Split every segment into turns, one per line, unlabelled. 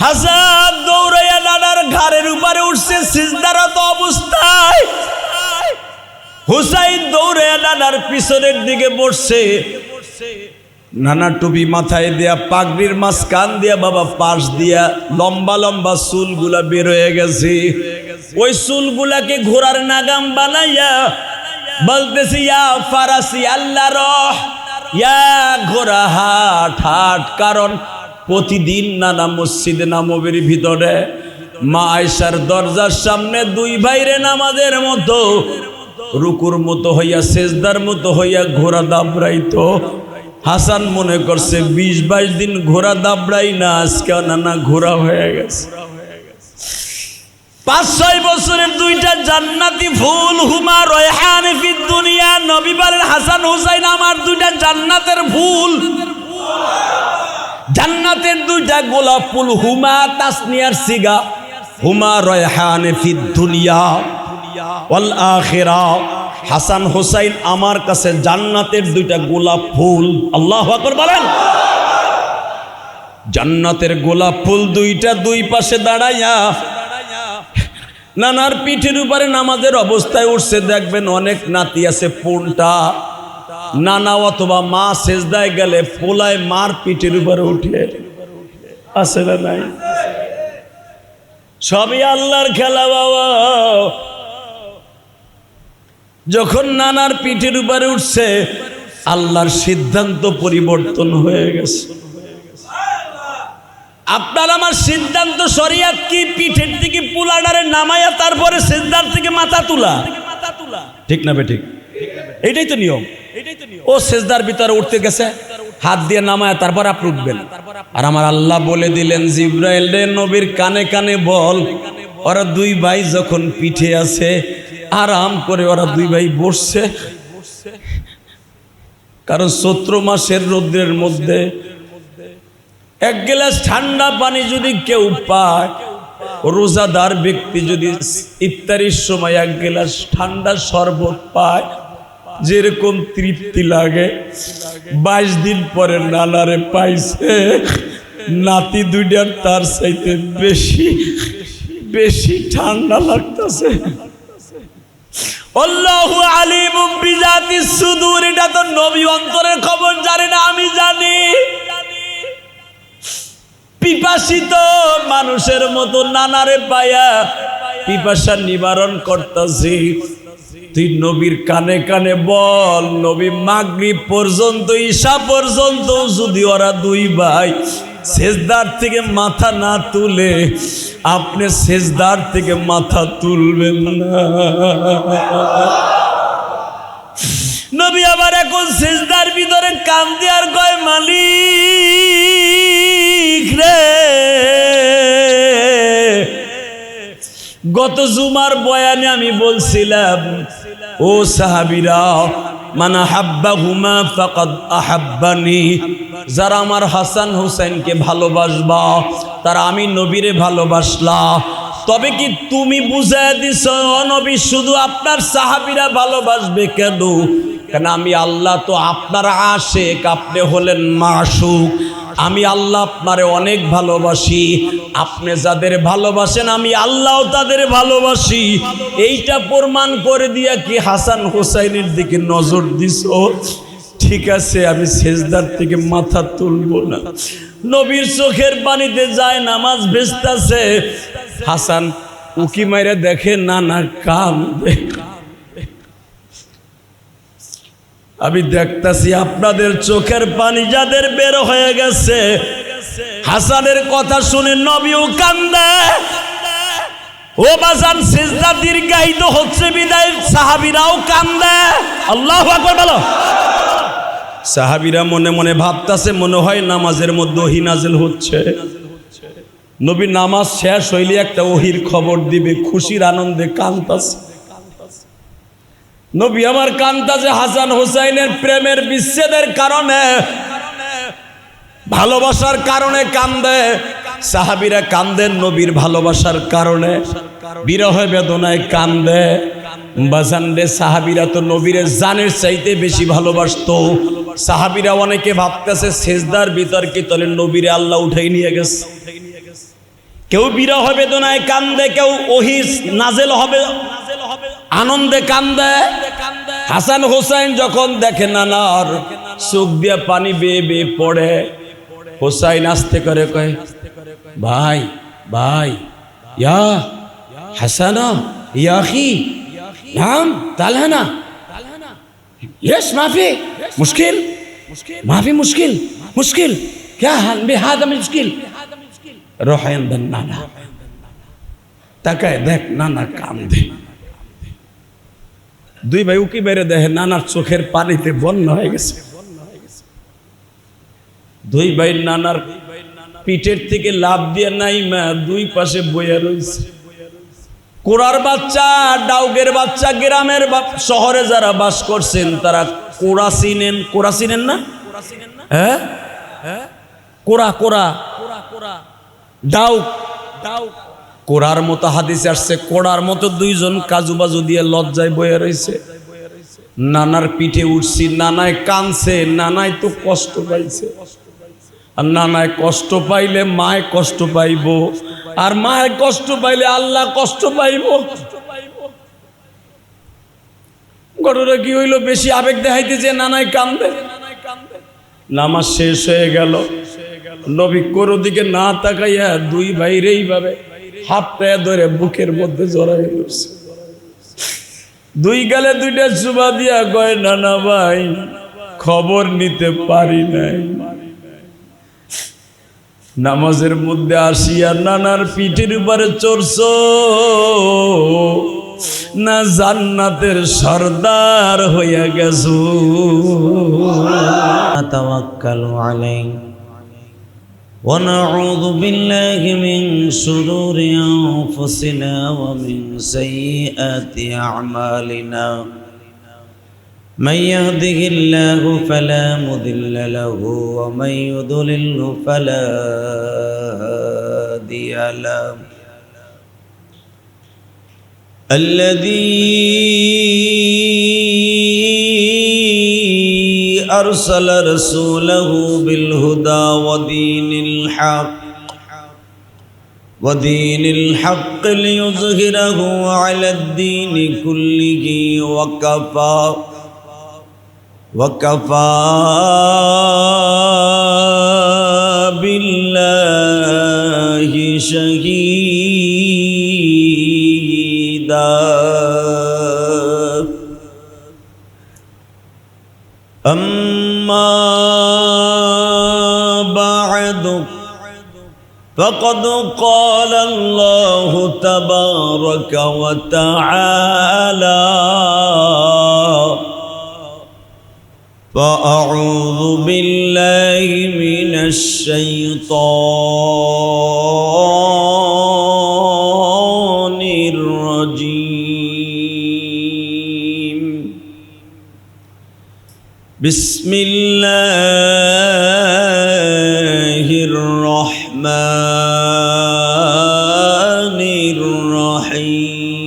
হাসান দৌড়াইয়া নানার ঘাড়ের উপরে উঠছে সিজদারত অবস্থায়। হুসাইন দৌড়াইয়া নানার পিছনের দিকে বসছে। নানা টুপি মাথায় দিয়া, পাগড়ির মাঝখান দিয়া বাবা পাশ দিয়া লম্বা লম্বা চুলগুলা বের হয়ে গেছে। ওই চুলগুলাকে ঘোড়ার নাগাম বানাইয়া বলতেছি, ইয়া ফারাসি আল্লাহ রহ, ইয়া ঘোড়া হাট হাট। কারণ প্রতিদিন নানা মসজিদে নববীর ভিতরে মা আয়েশার দরজার সামনে দুই ভাইরে নামাজের মতো রুকুর মতো হইয়া সেজদার মতো হইয়া ঘোড়া দাবড়াইতো। হাসান মনে করছে 20-22 দিন ঘোড়া দাবড়াই না, আজকে নানা ঘোড়া হয়ে গেছে। 5-6 বছরের দুইটা জান্নাতি ফুল, হুমা রায়হান ফিদ দুনিয়া। নবী বলেন, হাসান হুসাইন আমার দুইটা জান্নাতের ফুল, জান্নাতের দুইটা গোলাপ ফুল। হুমা তাসনিয়ার সিগা, হুমা রায়হান ফিদ দুনিয়া ওয়াল আখিরা। হাসান হুসাইন আমার কাছে জান্নাতের দুইটা গোলাপ ফুল। আল্লাহু আকবার বলেন। জান্নাতের গোলাপ ফুল দুইটা দুই পাশে দাঁড়াইয়া নানার পিঠের উপরে নামাজের অবস্থায় উঠছে। দেখবেন অনেক নাতি আছে পোলটা, নানা অথবা মা সেজদায় গেলে পোলায় মার পিঠের উপরে উঠে, আছে না নাই? সবই আল্লাহর খেলা বাবা। যখন নানার পিঠের উপরে উঠছে, আল্লাহর সিদ্ধান্ত পরিবর্তন হয়ে গেছে। আপনার আমার সিদ্ধান্ত শরিয়াত কি? পিঠের থেকে পুলাডারে নামায়া তারপরে সিজদার থেকে মাথা তোলা, ঠিক না বেঠিক? এটাই তো নিয়ম। ও সিজদার ভিতরে উঠতে গেছে, হাত দিয়ে নামায়া তারপর আপনি উঠবেন। আর আমার আল্লাহ বলে দিলেন, জিব্রাইল রে নবীর কানে কানে বল, ওরা দুই ভাই যখন পিঠে আছে আরাম করে ওরা দুই ভাই বসছে। কারণ চৈত্র মাসের রৌদ্রের মধ্যে এক গ্লাস ঠান্ডা পানি যদি কেউ পায়, রোজাদার ব্যক্তি যদি ইফতারির সময় এক গ্লাস ঠান্ডা শরবত পায়, যেরকম তৃপ্তি লাগে 22 দিন পরে নানারে পাইছে, নাতি দুইটার তার চাইতে বেশি বেশি ঠান্ডা লাগতেছে। আল্লাহু আলিমুম বিজাতিস সুদূর। এটা তো নবী অন্তরের খবর জানে না, আমি জানি। পিপাসিত মানুষের মতো নানারে পায়া পিপাসা নিবারণ করতেছি। তুই নবীর কানে কানে বল, নবী মাগরিব পর্যন্ত ঈশা পর্যন্ত যদি ওরা দুই ভাই সেজদার থেকে মাথা না তুলে, আপনি সেজদার থেকে মাথা তুলবেন না। নবী আবার এখন সেজদার ভিতরে কান দেওয়ার কয়, মালিক রে, গত জুমার বয়ানে আমি বলছিলাম, ও সাহাবীরা, মান আহাব্বাহুমা ফাকাদ আহাব্বানি, যারা আমার হাসান হুসাইনকে ভালোবাসবা তারা আমি নবীরে ভালোবাসলা। তবে কি তুমি বুঝায় দিছ নবী শুধু আপনার সাহাবীরা ভালোবাসবে কেন? কেন আমি আল্লাহ তো আপনার আশিক, আপনি হলেন মাশুক। আমি আল্লাহ আপনারে অনেক ভালোবাসি, আপনি যাদের ভালোবাসেন আমি আল্লাহও তাদের ভালোবাসি। এইটা প্রমাণ করে দিয়া কি হাসান হুসাইনের দিকে নজর দিছ? ঠিক আছে, আমি সেজদার থেকে মাথা তুলবো না। নবীর চোখের পানিতে যায় নামাজ ভেস্তাছে। হাসান উকি মাইরা দেখে না কাঁদে। আমি দেখতাছি আপনাদের চোখের পানি যাদের বের হয়ে গেছে, হাসানের কথা শুনে নবীও কান্দে। ও বাজান, সিজদা দীর্ঘায়িত হচ্ছে বিদায় সাহাবীরাও কান্দে। আল্লাহু আকবার বলো। সাহাবীরা মনে মনে ভাবতাছে, মনে হয় নামাজের মধ্যে ওহী নাযিল হচ্ছে। নবী নামাজ শেষ হইলে একটা ওহীর খবর দিবে, খুশির আনন্দে কান্দাছে। নবী আমার কান্দাছে হাসান হুসাইনের প্রেমের বিচ্ছেদের কারণে, ভালোবাসার কারণে কান্দে। সাহাবীরা কান্দেন নবীর ভালোবাসার কারণে, বিরহ বেদনায় কান্দে। বাজান রে, সাহাবীরা তো নবীরে জানের চাইতে বেশি ভালোবাসতো। সাহাবীরা অনেকে ভাবতেছে সেজদার ভিতর কি তলে নবীরে আল্লাহ উঠাই নিয়ে গেছে। কেউ বিরহ বেদনায় কান্দে, কেউ ওহী নাজেল হবে আনন্দে কান্দে। হাসান হোসেন যখন দেখে নানার চোখ দিয়ে পানি বেয়ে বেয়ে পড়ে, হোসাইন আস্তে করে কয়, ভাই ভাই, ইয়া হাসানা ইয়া আখি, নাম তালহানা, यस माफी मुश्किल, माफी मुश्किल, मुश्किल क्या हाल बेहादा मुश्किल। रोहन दन नाना তাকায় দেখ নানা কান্দে। দুই ভাই উকি বেড়ে দেখে নানার চোখের পানিতে বন্যা হয়ে গেছে। দুই ভাই নানার পিঠের থেকে লাভ দিয়ে নাই মা দুই পাশে বইয়া রয়েছে। কোরার বাচ্চা, ডাউগের বাচ্চা, গ্রামের শহরে যারা বাস করছেন তারা কোরা চিনেন। কোরা চিনেন না? হ্যাঁ, কোরা কোরা ডাউগ, কোরার মতো হাদিসে আসছে, কোরার মতো দুইজন কাজু বাজু দিয়ে লজ্জায় বয়ে রয়েছে। নানার পিঠে উঠছি, নানায় কানছে, নানায় তো কষ্ট পাইছে। আর নানায় কষ্ট পাইলে মায় কষ্ট পাইব, আর মায়ের কষ্ট পাইলে আল্লাহ কষ্ট পাইব। ঘটনা কি হইল? বেশি আবেগ দেখাইতেছে, নানায় কান্দে। নামাজ শেষ হয়ে গেল, নবী কোরো দিকে না তাকাইয়া দুই ভাইরে এইভাবে হাতটা ধরে বুকের মধ্যে জড়াই ধরছে। দুই গালে দুইটা চুমা দিয়া কয়, নানা ভাই খবর নিতে পারি নাই। নামাজের মধ্যে আসিয়া নানার পিঠের উপরে চড়ছো না জান্নাতের সর্দার হইয়া গেছো। তাওয়াক্কালু আলাইহি ওয়া নাউযু বিল্লাহি মিন শুরুরি আনফুসিনা ওয়া মিন সাইয়্যাতি আ'মালিনা। من يهده الله فلا مضل له ومن يضلل فلا هادي له. الذي أرسل رسوله بالهدى ودين الحق ليظهره على الدين كله وكفى بالله شهيدا. أما بعد فقد قال الله تبارك وتعالى: فأعوذ بالله من الشيطان الرجيم. بسم الله الرحمن الرحيم.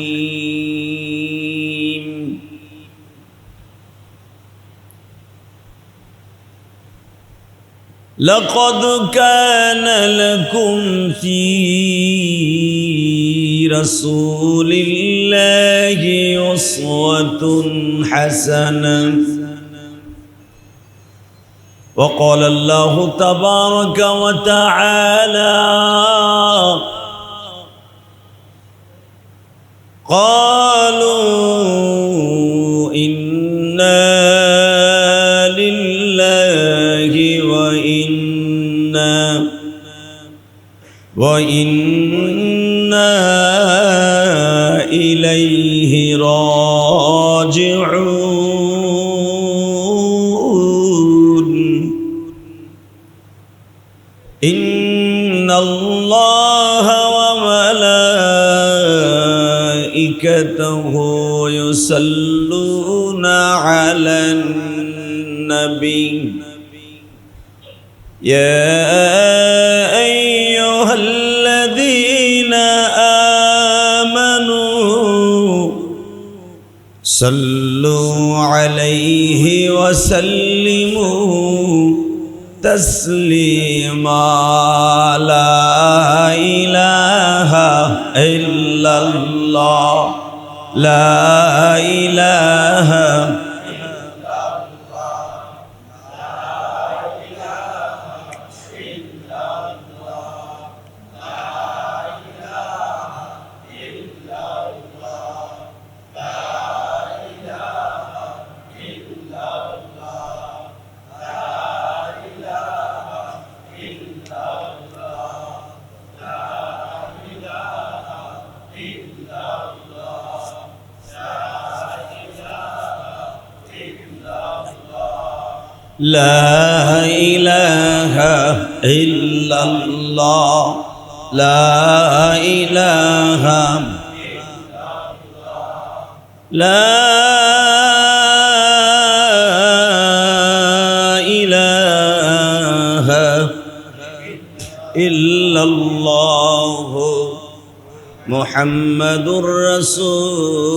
لقد كان لكم في رسول الله أسوة حسنة. وقال الله تبارك وتعالى: قالوا إنا لله وإنا إليه راجعون. إن الله وملائكته يصلون على النبي يا أيها الذين آمنوا صلوا عليه وسلموا تسليما. لا إله ইল্লাল্লাহ লা ইলাহা لا إله إلا الله لا إله لا إله إلا الله মুহাম্মাদুর রাসূলুল্লাহ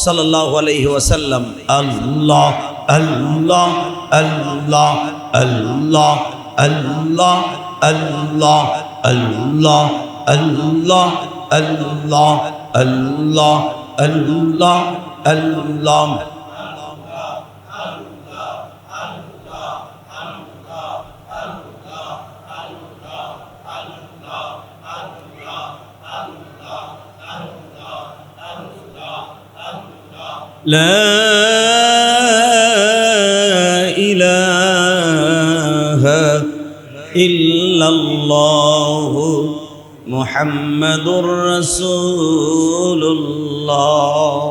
সাল্লাল্লাহু আলাইহি ওয়াসাল্লাম। আল্লাহ আল্লাহ আল্লাহ আল্লাহ আল্লাহ আল্লাহ আল্লাহ আল্লাহ আল্লাহ আল্লাহ আল্লাহ আল্লাহ لا إله إلا الله محمد رسول الله।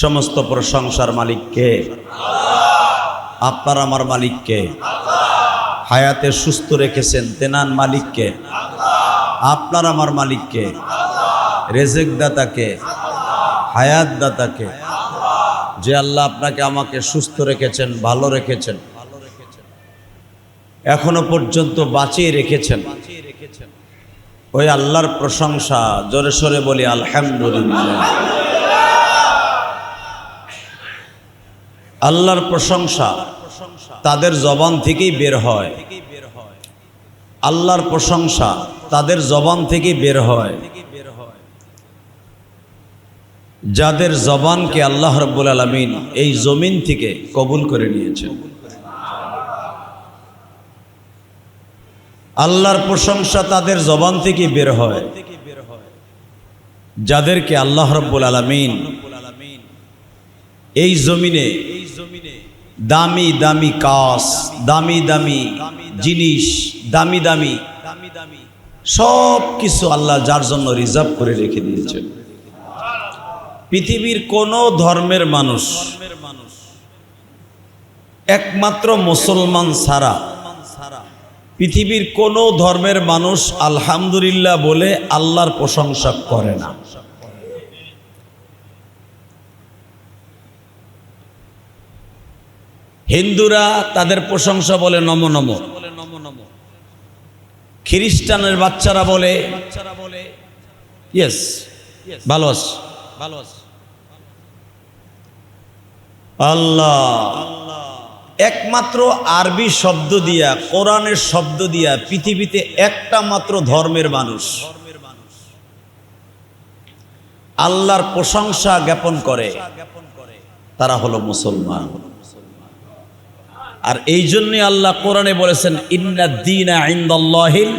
সমস্ত প্রশংসার মালিক কে? আপনার আমার মালিক কে? হায়াতে সুস্থ রেখেছেন তেনার মালিক কে? আপনার আমার মালিক কে? রেজেক দাতা কে? হায়াত দাতা কে? যে আল্লাহ আপনাকে আমাকে সুস্থ রেখেছেন, ভালো রেখেছেন, এখনো পর্যন্ত বাঁচিয়ে রেখেছেন, ওই আল্লাহর প্রশংসা জোরে সোরে বলি আলহামদুলিল্লাহ। আল্লাহর প্রশংসা তাদের জবান থেকেই বের হয়, আল্লাহর প্রশংসা তাদের জবান থেকেই বের হয় যাদের জবানকে আল্লাহ রাব্বুল আলামিন এই জমিন থেকে কবুল করে নিয়েছেন। আল্লাহর প্রশংসা তাদের জবান থেকে বের হয় যাদেরকে আল্লাহ রাব্বুল আলামিন এই জমিনে দামি দামি কাজ, দামি দামি জিনিস, দামি দামি সব কিছু আল্লাহ যার জন্য রিজার্ভ করে রেখে দিয়েছেন। পৃথিবীর কোন ধর্মের মানুষ একমাত্র মুসলমান ছাড়া পৃথিবীর কোন ধর্মের মানুষ আলহামদুলিল্লাহ বলে আল্লাহর প্রশংসা করে না। হিন্দুরা তাদের প্রশংসা বলে নমো নমো, খ্রিস্টানের বাচ্চারা বলে ইয়েস ভালো আছে, ভালো আছে। আল্লাহ একমাত্র আরবি শব্দ দিয়া, কোরআনের শব্দ দিয়া পৃথিবীতে একটা মাত্র ধর্মের মানুষ আল্লাহর প্রশংসা জ্ঞাপন করে, তারা হলো মুসলমান। আর এই জন্যই আল্লাহ কোরআনে বলেছেন ইন্নাদ-দীনা ইনদাল্লাহিল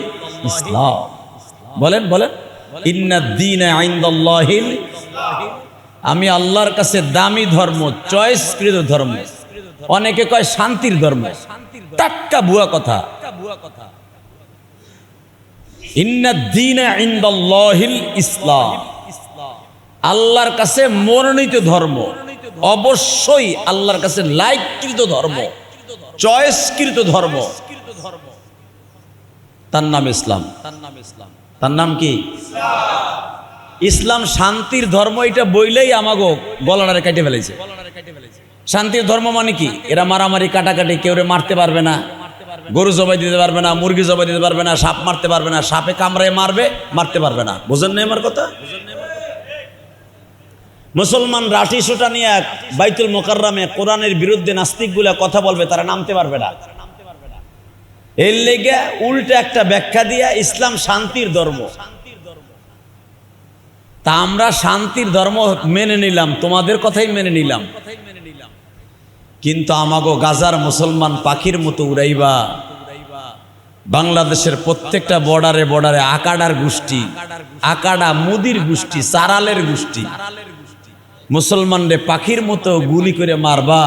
ইসলাম। বলেন বলেন ইন্নাদ-দীনা ইনদাল্লাহিল, আমি আল্লাহর কাছে দামি ধর্ম, চয়েসকৃত ধর্ম। অনেকে কয় শান্তির ধর্ম, টাটকা ভুয়া কথা। ইন্নাদ-দীনা ইনদাল্লাহিল ইসলাম, আল্লাহর কাছে মনোনীত ধর্ম, অবশ্যই আল্লাহর কাছে লাইককৃত ধর্ম, চয়েসকৃত ধর্ম, তার নাম ইসলাম। তার নাম কি? ইসলাম শান্তির ধর্ম। এটা বইলেই আমাগো গলাটারে কেটে ফেলেছে। শান্তির ধর্ম মানে কি? এরা মারামারি কাটাকাটি, কেউ মারতে পারবে না, গরু জবাই দিতে পারবে না, মুরগি জবাই দিতে পারবে না, সাপ মারতে পারবে না, সাপে কামড়ায় মারবে, মারতে পারবে না। বুঝেন না আমার কথা? মুসলমান লাঠি সোটা নিয়ে বাইতুল মুকাররমে কোরআনের বিরুদ্ধে নাস্তিকগুলা কথা বলবে, তারা নামতে পারবে না। এর লেগে উল্টা একটা ব্যাখ্যা দিয়া ইসলাম শান্তির ধর্ম। তা আমরা শান্তির ধর্ম মেনে নিলাম, তোমাদের কথাই মেনে নিলাম, কিন্তু আমাগো গাজার মুসলমান পাখির মতো উড়াইবা। বাংলাদেশের প্রত্যেকটা বর্ডারে বর্ডারে আকাডার গোষ্ঠী, আকাডা মুদির গোষ্ঠী, চারালের গোষ্ঠী মুসলমানরে পাখির মতো গুলি করে মারবা,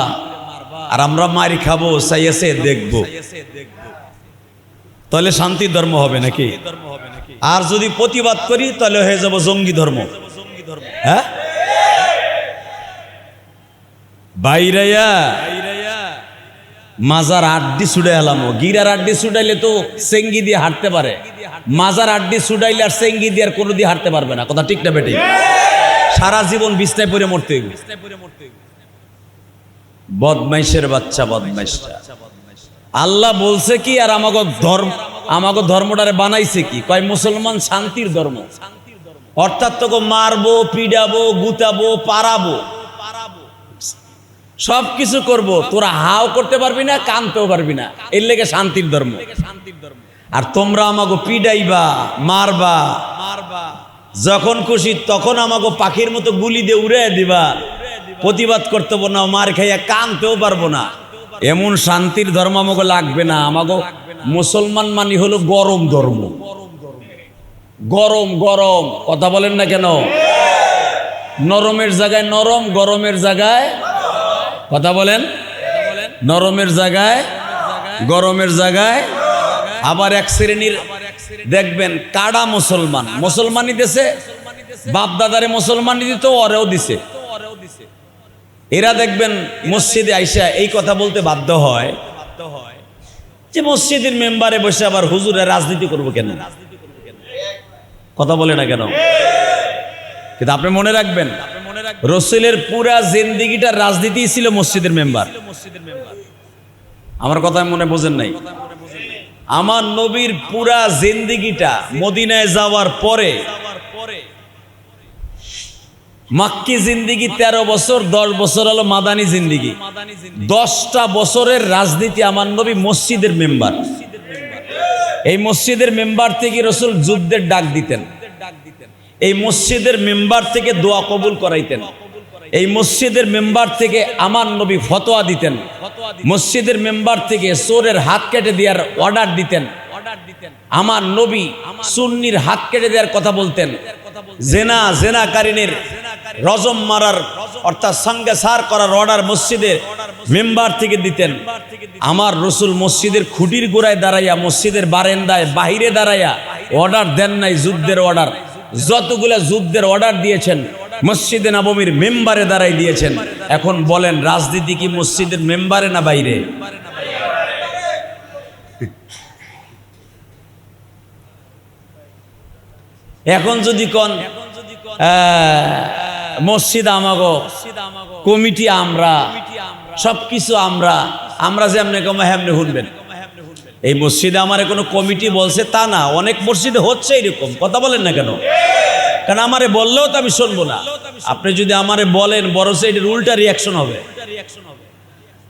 আর আমরা মারি খাবো, চাইয়াছে দেখবো। তাহলে শান্তির ধর্ম হবে নাকি? আর যদি প্রতিবাদ করি তাহলে হয়ে যাব জঙ্গি ধর্ম। হ্যাঁ, বাইরাইয়া মাজার আড্ডি ছুড়ে এলাম, গিরার আড্ডি ছুটাইলে তো চেঙ্গি দিয়ে হাঁটতে পারে, মাজার আড্ডি ছুটাইলে আর চেঙ্গি দিয়ে আর কোনো দিয়ে হাঁটতে পারবে না। কথা ঠিক না বেটি? সারা জীবন বিছনায় পড়ে মরতে হইবে। বদমাইশের বাচ্চা, বদমাইশটা। আল্লাহ বলছে কি আর আমাগো ধর্মটারে বানাইছে কি? কয় মুসলমান শান্তির ধর্ম, অর্থাৎ তোকে মারবো, পিডাবো, গুতাবো, পারাবো, সবকিছু করব, তোরা হাও করতে পারবি না, কানতেও পারবি না। এর লেগে শান্তির ধর্ম। আর তোমরা আমাকে পিডাইবা, মারবা, যখন খুশি তখন আমাকে পাখির মতো গুলি দিয়ে উড়ে দিবা, প্রতিবাদ করতে পারবো না, মার খাইয়া কানতেও পারবো না। এমন শান্তির ধর্ম আমাকে লাগবে না। আমাকে মুসলমান মানি হলো গরম ধর্ম। গরম গরম কথা বলেন না কেন? নরমের জায়গায় নরম, গরমের জায়গায় কথা বলেন, নরমের জায়গায় গরমের জায়গায়। আবার এক শ্রেণীর দেখবেন কাডা মুসলমান, মুসলমানই দিছে, বাপ দাদারে মুসলমানই দিত, ওরেও দিছে। এরা দেখবেন মসজিদে আইসা এই কথা বলতে বাধ্য হয় যে মসজিদের মেম্বারে বসে আবার হুজুরে রাজনীতি করবো কেন? কথা বলে না কেন? কিন্তু আপনি মনে রাখবেন, রসুলের পুরা জিন্দেগিটার রাজনীতি ছিল মসজিদের মেম্বার। আমার কথা মনে বোঝেন নাই? আমার নবীর পুরা জিন্দেগিটা মদিনায় যাওয়ার পরে, মাক্কি জিন্দেগি 13 বছর, 10 বছর হলো মাদানী জিন্দেগি, 10টা বছরের রাজনীতি আমার নবী মসজিদের মেম্বার। এই মসজিদের মেম্বার থেকে রসুল যুদ্ধের ডাক দিতেন, এই মসজিদের মেম্বার থেকে দোয়া কবুল করাইতেন, এই মসজিদের মেম্বার থেকে আমার নবী ফতোয়া দিতেন, মসজিদের মেম্বার থেকে চোরের হাত কেটে দেওয়ার অর্ডার দিতেন, আমার নবী সুন্নির হাত কেটে দেওয়ার কথা বলতেন, জেনাকারিনীর রজম মারার অর্থাৎ সঙ্গে সার করার অর্ডার মসজিদের মেম্বার থেকে দিতেন। আমার রসুল মসজিদের খুঁটির গোড়ায় দাঁড়াইয়া, মসজিদের বারান্দায় বাহিরে দাঁড়াইয়া অর্ডার দেন নাই, যুদ্ধের অর্ডার। যতগুলা যুদ্ধের অর্ডার দিয়েছেন মসজিদে নববীর মেম্বারে দাঁড়াই দিয়েছেন। এখন বলেন রাজনীতি কি মসজিদের মেম্বারে না বাইরে? এখন যদি কোন মসজিদ আমাগো, কমিটি আমরা, সবকিছু আমরা যেমনি কম হেমনে শুনবেন। এই মসজিদে আমার কোনো কমিটি বলছে তা না, অনেক মসজিদে হচ্ছে এরকম। কথা বলেন না কেন? কারণ আমারে বললেও তো আমি শুনবো না। আপনি যদি আমারে বলেন বরং এটার উল্টা রিয়াকশন হবে।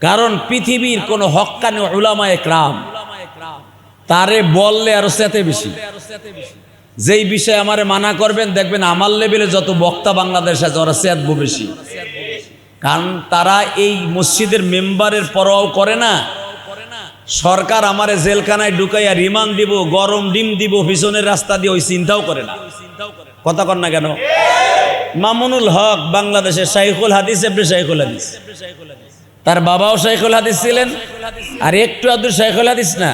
কারণ পৃথিবীর কোন হক্কানি উলামায়ে কেরাম তারে বললে আরো সেতে বেশি। যেই বিষয়ে আমারে মানা করবেন দেখবেন আমার লেভেলে যত বক্তা বাংলাদেশ আছে ওরা সেতবো বেশি। কারণ তারা এই মসজিদের মেম্বারের পরোয়াও করে না। সরকার আমারে জেলখানায় ঢুকাইয়া রিমান্ড দিব, গরম ডিম দিব পিছনের রাস্তা দিয়ে, ওই চিন্তাও করে না। কথা কর না কেন? মামুনুল হক বাংলাদেশের শাইখুল হাদিস, শাইখুল হাদিস, তার বাবাও শাইখুল হাদিস ছিলেন, আর একটু আদুর শাইখুল হাদিস না,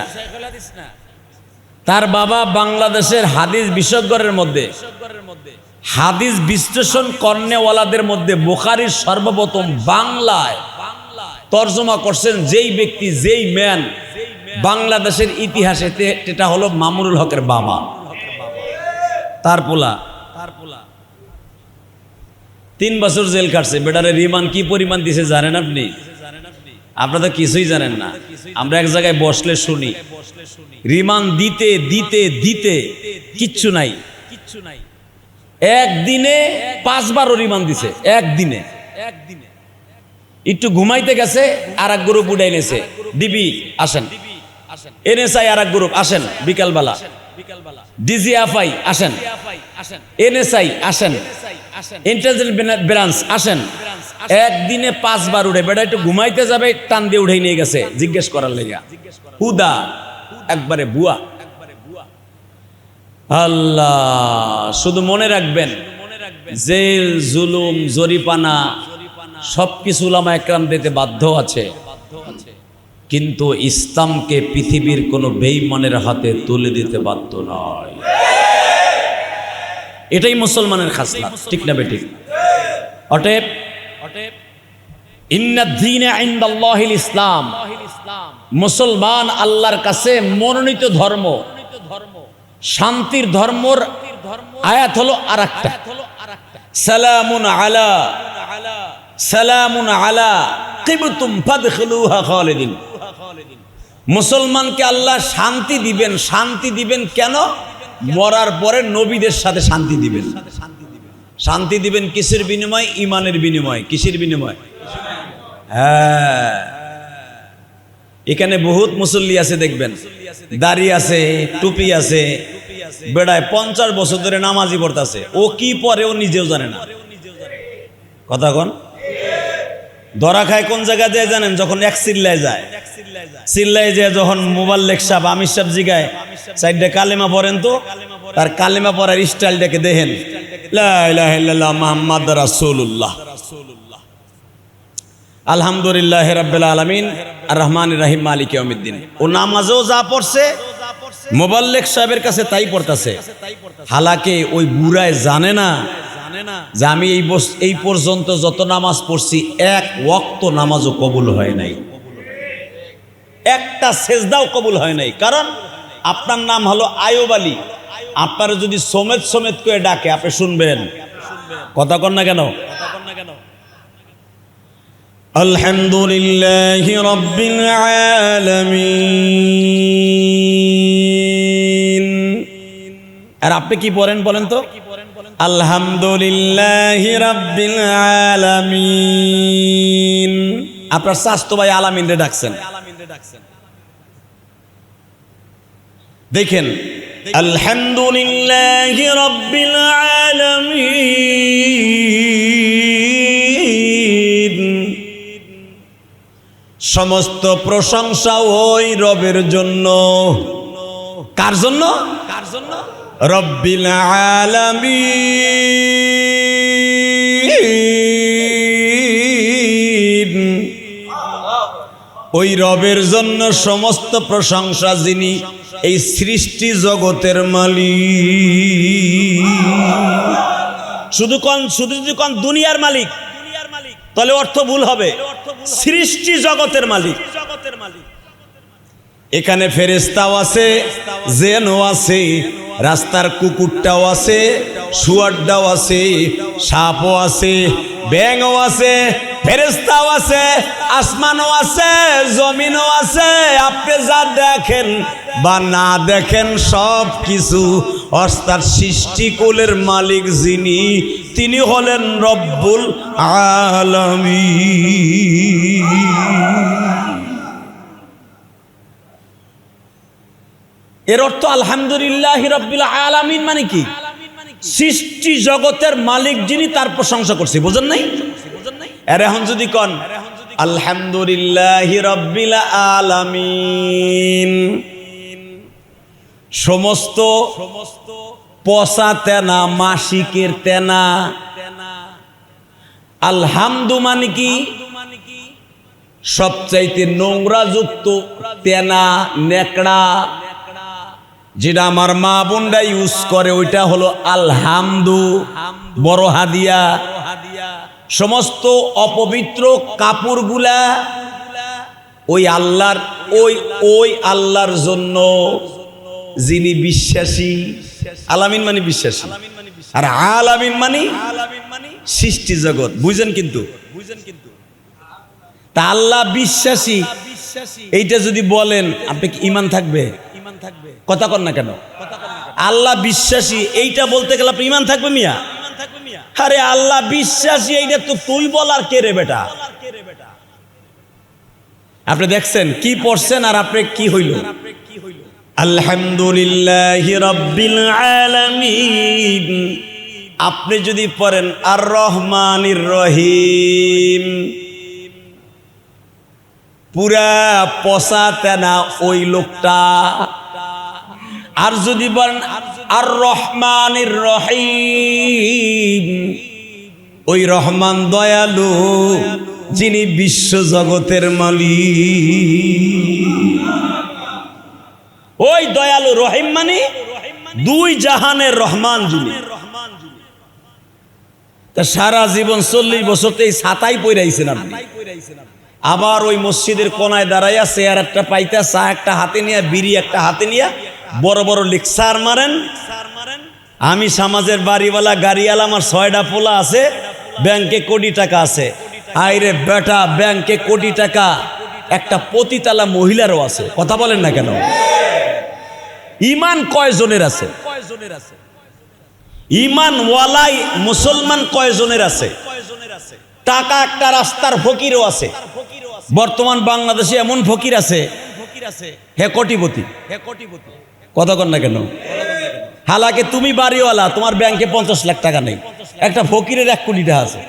তার বাবা বাংলাদেশের হাদিস বিশেষজ্ঞের মধ্যে, হাদিস বিশ্লেষণ কর্নেওয়ালাদের মধ্যে বুখারীর সর্বপ্রথম বাংলায় তর্জমা করছেন যেই ব্যক্তি, যেই ম্যান বাংলাদেশের ইতিহাসে, এটা হলো মামুনুল হকের বাবা। তার পোলা 3 বছর জেল কাটছে। বেটারে রিমান্ড কি পরিমাণ দিছে জানেন আপনি? আপনারা তো কিছুই জানেন না। আমরা এক জায়গায় বসলে শুনি রিমান্ড দিতে দিতে দিতে কিচ্ছু নাই, একদিনে 5 বারও রিমান্ড দিছে। একদিনে একটু ঘুমাইতে গেছে, আর এক গ্রুপ উঠাই নেছে, ডিবি আসেন, এনএসআই আর এক গ্রুপ আসেন বিকালবেলা, ডিজিএফআই আসেন, এনএসআই আসেন, ইন্টেলিজেন্স ব্রাঞ্চ আসেন। একদিনে 5 বার উঠে বেটা একটু ঘুমাইতে যাবে, টান দিয়ে উঠেই নিয়ে গেছে জিজ্ঞেস করার লেগা। হুদা একবারে বুয়া। আল্লাহ, শুধু মনে রাখবেন জেল, জুলুম, জরিপানা সবকিছু উলামা একরাম দিতে বাধ্য আছে, কিন্তু ইসলামকে পৃথিবীর কোনো বেঈমানের হাতে তুলে দিতে বাধ্য নয়। এটাই মুসলমানের খাসলাত, ঠিক না বেঠিক? অতএব ইন্নাদ দীনা ইনদাল্লাহিল ইসলাম, মুসলমান আল্লাহর কাছে মনোনীত ধর্ম, শান্তির ধর্মর আয়াত হলো আরেকটা, সালামুন আলা, সালামুন আলা কিবতুম ফাদখুলুহা খালিদিন। মুসলমানকে আল্লাহ শান্তি দিবেন। শান্তি দিবেন কেন? মরার পরে নবীদের সাথে শান্তি দিবেন। শান্তি দিবেন কিসের বিনিময়? ইমানের বিনিময়। কিসের বিনিময়? হ্যাঁ, এখানে বহুত মুসল্লি আছে, দেখবেন দাড়ি আছে, টুপি আছে, বেড়ায় 50 বছর ধরে নামাজি পড়তেছে। ও কি পরে ও নিজেও জানে না। কথা কোন ধরা খায় কোন জায়গা যায় জানেন? যখন এক চিল্লায় যায়, চিল্লায় যায় যখন মোবাল্লেক সাহেব, আমির সাহেব জিগায় সাইডে কালেমা পড়েন, তো তার কালেমা পড়ার স্টাইলটাকে দেখেন, লা ইলাহা ইল্লাল্লাহ মুহাম্মাদুর রাসূলুল্লাহ, আলহামদুলিল্লাহি রাব্বিল আলামিন, আর রহমানির রহিম, মালিক ইয়াউমিদ্দিন। ও নামাজেও যা পড়ছে মোবাল্লেক সাহেবের কাছে তাই পড়তেছে। হালাকে ওই বুড়ায় জানে না যে আমি এই পর্যন্ত যত নামাজ পড়ছি এক ওয়াক্ত নামাজও কবুল হয় নাই, একটা সেজদাও কবুল হয় নাই। কারণ আপনার নাম হলো আয়ুব আলী, আপনারা যদি সমেত সমেত করে ডাকে আপনি শুনবেন। কথা কন না কেন? আলহামদুলিল্লাহি রাব্বিল আলামিন। আর আপনি কি পড়েন বলেন তো? আলহামদুলিল্লাহি রাব্বিল আলামিন। আপনার স্বাস্থ্য ভাই আলামিন রে ডাকছেন। দেখেন, আলহামদুলিল্লাহি রাব্বিল আলামিন, সমস্ত প্রশংসা ওই রবের জন্য। কার জন্য? রব্বিল আলামিন, ওই রবের জন্য সমস্ত প্রশংসা, যিনি এই সৃষ্টি জগতের মালিক। শুধু যদি কোন দুনিয়ার মালিক তাহলে অর্থ ভুল হবে। সৃষ্টি জগতের মালিক। এখানে ফেরেশতাও আছে, জিনও আছে, রাস্তার কুকুরটাও আছে, শুয়ারটাও আছে, সাপও আছে, ব্যাঙও আছে, ফেরেশতাও আছে, আসমানও আছে, জমিনও আছে। আপনি যা দেখেন বা না দেখেন সব কিছু অর্থাৎ সৃষ্টিকুলের মালিক যিনি, তিনি হলেন রব্বুল আলামিন। এর অর্থ আলহামদুলিল্লাহি রাব্বিল আলামিন মানে কি? সৃষ্টি জগতের মালিক যিনি, তার প্রশংসা করছি। বুঝেন নাই? আর এখন যদি কন আলহামদুলিল্লাহি রাব্বিল আলামিন, সমস্ত পচা তেনা, মাসিকের তেনা। আলহামদু মানে কি? সবচাইতে নোংরা যুক্ত তেনা, নেকড়া, যেটা আমার মা বোনরা ইউজ করে, ওইটা হলো আলহামদু, বড় হাদিয়া। সমস্ত অপবিত্র কাপড়গুলা ওই আল্লাহর, ওই আল্লাহর জন্য যিনি বিশ্বাসী। আলামিন মানে বিশ্বাসী, আর আলামিন মানে সৃষ্টি জগৎ। বুঝেন? কিন্তু তা আল্লাহ বিশ্বাসী এইটা যদি বলেন, আপনি কি ইমান থাকবে? কথা কন না কেন? আল্লাহ বিশ্বাসী এইটা বলতে গেলে আপনি ইমান থাকবে মিয়া? আরে আল্লাহ বিশ্বাসী এইটা তো তুই বলার কে রে বেটা? আপনি দেখছেন কি পড়ছেন আর আপনি কি হইল? আলহামদুলিল্লাহি রাব্বিল আলামিন। আপনি যদি পড়েন আর রহমানির রহিম, পুরা পচা তেনা ওই লোকটা। আর যদি বলেন আর রহমানির রহিম, ওই রহমান দয়ালু, যিনি বিশ্ব জগতের মালিক। ওই দয়ালু রহিম মানে দুই জাহানের রহমান যিনি। তা সারা জীবন 40 বছরতে ছাতাই পইরাইছেন আপনি। আবার ওই মসজিদের কোনায় দাঁড়াইয়া চেয়ার একটা পাইতা, চা একটা হাতে নিয়ে, বিড়ি একটা হাতে নিয়ে বড় বড় লেকচার মারেন। আমি সমাজের বাড়িওয়ালা গাড়িওয়ালা, আমার 6টা পোলা আছে, ব্যাংকে কোটি টাকা আছে। আইরে বেটা, ব্যাংকে কোটি টাকা একটা পতিতালা মহিলারও আছে। কথা বলেন না কেন? ইমান কয়জনের আছে? ইমান ওয়ালাই মুসলমান কয়জনের আছে? টাকা একটা রাস্তার ফকিরও আছে। বর্তমান বাংলাদেশে এমন ফকির আছে, হে কোটিপতি। কথা কন না কেন? হালাকে তুমি বাড়িওয়ালা, তোমার ব্যাংকে 50 লাখ টাকা নেই, একটা ফকিরের 1 কোটি টাকা আছে।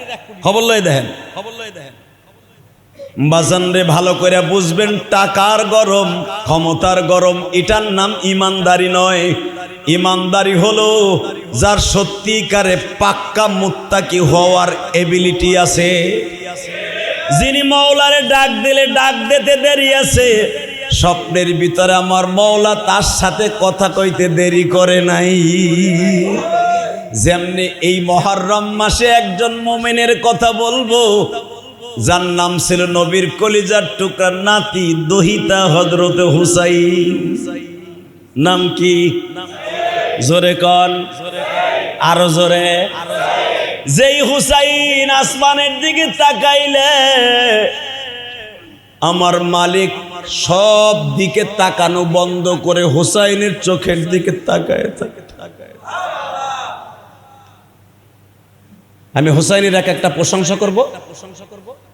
খবর লয় দেখেন। বাজান রে, ভালো করে বুঝবেন, টাকার গরম, ক্ষমতার গরম, এটার নাম ইমানদারি নয়। ইমানদারি হলো যার সত্যিকারে পাক্কা মুত্তাকি হওয়ার এবিলিটি আছে, যিনি মাওলারে ডাক দিলে ডাক দিতে দেরি আছে। স্বপ্নের ভিতরে আমার মাওলা তার সাথে কথা কইতে দেরি করে নাই। যেমনি এই মুহররম মাসে একজন মুমিনের কথা বলবো, যার নাম ছিল নবীর কলিজার টুকরা নাতি দহিতা হযরত হুসাইন। নাম কি? জোরে কন, আরো জোরে। যেই হুসাইন আসমানের দিকে তাকাইলে আমার মালিক সব দিকে তাকানো বন্ধ করে হুসাইনের চোখের দিকে তাকায় থাকে। আমি হুসাইনের একটা প্রশংসা করব,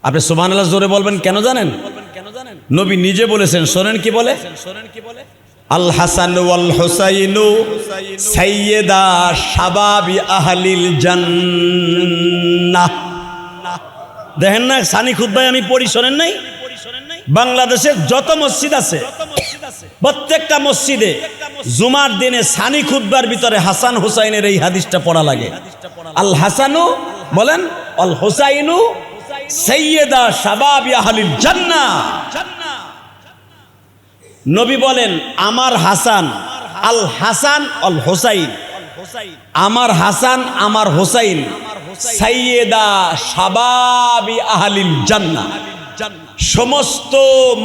আপনি সুবহানাল্লাহ জোরে বলবেন। কেন জানেন? নবী নিজে বলেছেন, শোনেন কি বলে? আল হাসান ওয়াল হুসাইনু সাইয়্যিদা শাবাবি আহলিল জান্নাহ। দেখেন না, সানি খুতবায় আমি পড়ি, শোনেন নাই? বাংলাদেশের যত মসজিদ আছে, প্রত্যেকটা মসজিদে জুমার দিনে সানি খুতবার ভিতরে হাসান হুসাইনের এই হাদিসটা পড়া লাগে। আল হাসানু বলেন, আল হুসাইনু সাইয়্যিদা শাবাবি আহলিল জান্নাহ। নবী বলেন, আমার হাসান, আল হাসান আল হুসাইন, আমার হাসান আমার হুসাইন সাইয়্যিদা শাবাবি আহলিল জান্নাহ, সমস্ত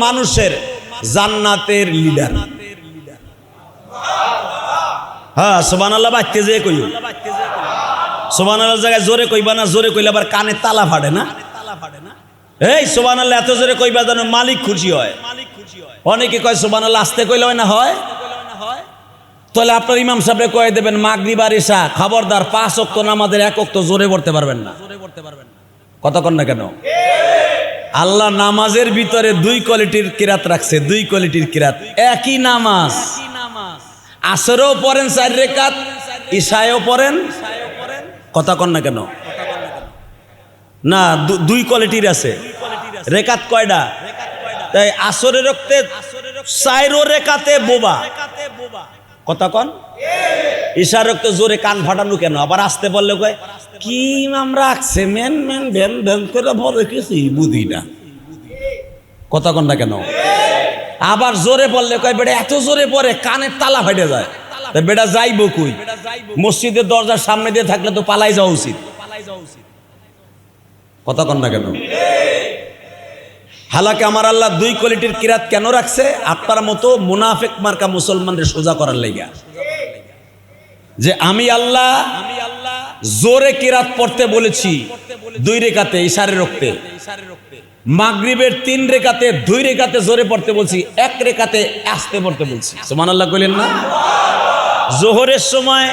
মানুষের জান্নাতের লিডার। হ্যাঁ, সুবহানাল্লাহ বাচ্চা যে কইও, সুবহানাল্লাহ জায়গায় জোরে কইবা না, জোরে কইলে আবার কানে তালা ফাটে না। এই সুবহানাল্লাহ এত জোরে কইবা যেন মালিক খুশি হয়। অনেকে কয় সুবহানাল্লাহ আস্তে কইলে হয় না, হয়। তাহলে আপনার ইমাম সাহেবরে কয়ে দেবেন, মাগরিব আর ইশা খবরদার 5 ওয়াক্ত নামাজের 1 ওয়াক্ত জোরে পড়তে পারবেন না। কথা কন না কেন? আল্লাহ নামাজের ভিতরে 2 কোয়ালিটির কিরাত রাখছে, 2 কোয়ালিটির কিরাত। একই নামাজ আসরেও পড়েন 4 রাকাত, ইশায়ও পড়েন। কথা কন না কেন? না, 2 কোয়ালিটির আছে। রেকাত কয়টা? তাই আসরে রক্তে 4 রেকাতে বোবা। কথা কন? ইশা রক্তে জোরে কান ফাটানো কেন? আবার আসতে বললে কয় কি ইমাম রাখছে, মেন মেন ভ্যান ভ্যান করে বলে কিছুই বুঝি না। কথা কন না কেন? আবার জোরে বললে কয় বেটা এত জোরে পড়ে কানের তালা ফাটে যায়। তা বেটা যাইবো কই? মসজিদের দরজার সামনে দিয়ে থাকলে তো পালাই যাওয়া উচিত। কথা কন না কেন? হালাকে আমার আল্লাহ 2 কোয়ালিটির কিরাত কেন রাখছে? আপনার মতো মুনাফিক মার্কা মুসলমানদের সোজা করার লাগা, যে আমি আল্লাহ জোরে কিরাত পড়তে বলেছি 2 রেকাতে ইশারে রক্তে, মাগরিবের 3 রেকাতে 2 রেকাতে জোরে পড়তে বলছি, 1 রেকাতে আস্তে পড়তে বলছি। সুবহানাল্লাহ কইলেন না? জোহরের সময়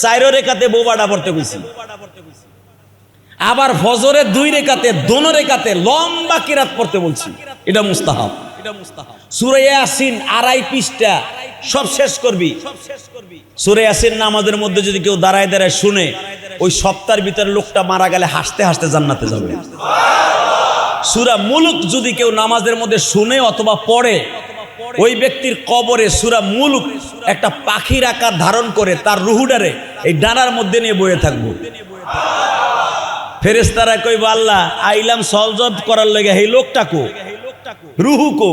4 রেকাতে বোবাটা পড়তে বলছি, আবার ফজরের 2 রেকাতে দোনো রেকাতে লম্বা কিরাত পড়তে বলছি। এটা মুস্তাহাব। সূরা ইয়াসিন 2.5 পৃষ্ঠা সব শেষ করবি। সূরা ইয়াসিন নামাজের মধ্যে যদি কেউ দাঁড়ায় দাঁড়ায় শুনে, ওই সপ্তাহের ভিতরে লোকটা মারা গেলে হাসতে হাসতে জান্নাতে যাবে। সূরা মুলক যদি কেউ নামাজের মধ্যে শুনে অথবা পড়ে, ওই ব্যক্তির কবরে সূরা মুলক একটা পাখির আকার ধারণ করে তার রুহুডারে এই ডানার মধ্যে নিয়ে বয়ে থাকবো। ফেরেশতারা কইব, আল্লাহ আইলাম সলজব করার লাগে, এই লোকটা কো, রুহু কো?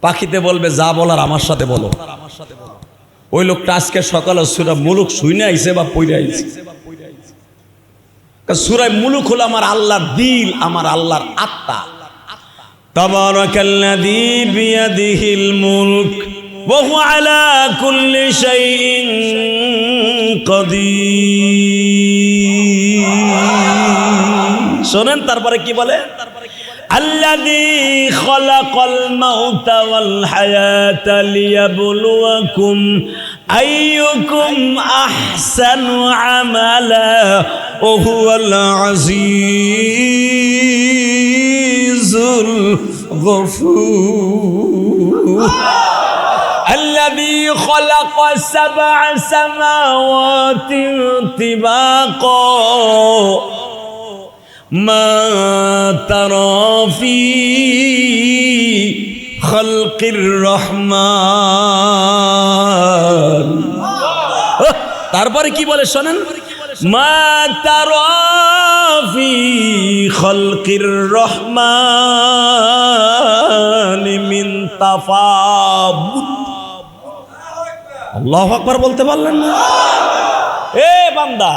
পাখিতে বলবে, যা বলার আমার সাথে বলো। ওই লোকটা আজকে সকালে সূরা মুলক শুনে আইছে বা পড়ে আইছে। সূরা মুলক হলো আমার আল্লাহর দিল, আমার আল্লাহর আত্মা। তাবারাকাল্লাযী বিয়াদিহিল মুলক ওয়া হুয়া আলা কুল্লি শাইইন কাদির। শোনেন তারপরে কি বলে, আল্লাযী খালাকাল মাউতা ওয়াল হায়াতা লিয়াবলুয়াকুম আইয়ুকুম আহসানু আমালা ওয়া হুয়াল আজিজুল গফুর। الذي خلق 7 سماوات طباقا ما ترى في خلق الرحمن। তারপরে কি বলে শোনেন, মা তারা ফি খালকির রহমান মিন তাফাবুত। আল্লাহু আকবার বলতে পারলেন না? এ বান্দা,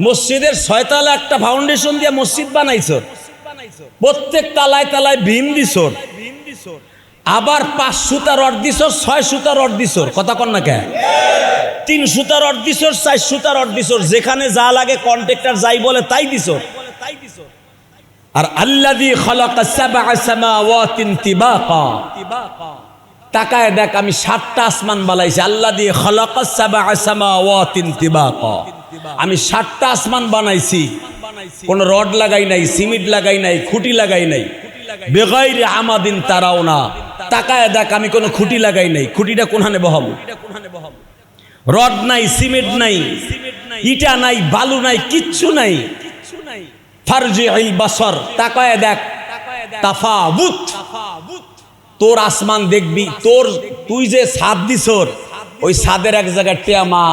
মসজিদের 6 তলা একটা ফাউন্ডেশন দিয়ে মসজিদ বানাইছ, প্রত্যেক তালায় তালায় ভীম দিছ, আবার 5 সুতা রড দিছ, 6 সুতা রড দিছ, কথা কন না কে? 3 সুতা রড দিছ, 4 সুতা রড দিছ, যেখানে যা লাগে কন্ট্রাক্টর যাই বলে তাই দিছ। আর আল্লাযী খালাকা 7 সামাওয়াতিন তিবাকা, তাকায় দেখ আমি 7টা আসমান বানাইছি। আল্লাযী খালাকা 7 সামাওয়াতিন তিবাকা, আমি 7টা আসমান বানাইছি, কোন রড লাগাই নাই, সিমেন্ট লাগাই নাই, খুঁটি লাগাই নাই। বেগাইরে আমাদিন তারাও না, তাকায় দেখ আমি কোনো খুঁটি লাগাই নাই। খুঁটিটা কোনখানে বহাবো? রড নাই, সিমেন্ট নাই, ইটা নাই, বালু নাই, কিচ্ছু নাই। ফারজিউল বাসর, তাকায় দেখ, তাফাউত। তোর আসমান দেখবি, তুই যে ছাদ দিছর, ওই ছাদের এক জায়গায় টেমা,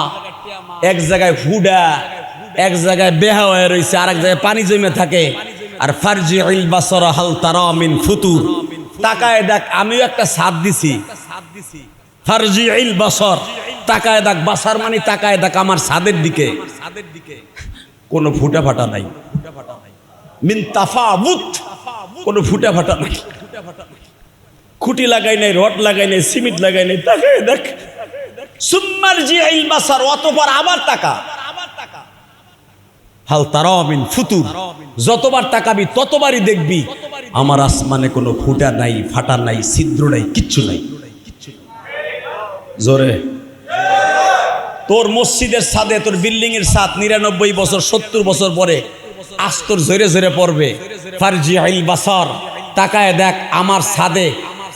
এক জায়গায় হুডা, এক জায়গায় বেহা হয়ে রয়েছে, আর এক জায়গায় পানি জমে থাকে। আর ফারজিউল বাসর হাল তারা মিন ফুতুর, তাকায় দেখ আমিও একটা ছাদ দিছি। ফারজিউল বাসর, তাকায় দেখ, বাসার মানে তাকায় দেখ আমার ছাদের দিকে, কোনো ফুটা ফাটা নাই। মিন তাফাউত, কোনো ফুটা ফাটা নাই, খুঁটি লাগাই নাই, রড লাগাই নাই, সিমেন্ট লাগাই নাই, তাকায় দেখ। সুম্মারজিউল বাসর, অতঃপর আবার তাকা, হাল তারা মিন ফুতুর, যতবার তাকাবি ততবারই দেখবি আমার আসমানে কোনো ফুটা নাই, ফাটা নাই, ছিদ্র নাই, কিচ্ছু নাই। জোরে, তোর মসজিদের ছাদে, তোর বিল্ডিং এর ছাদ 99 বছর 70 বছর পরে আস্তর ঝরে ঝরে পড়বে। ফারজিউল বাসর, তাকায় দেখ আমার ছাদে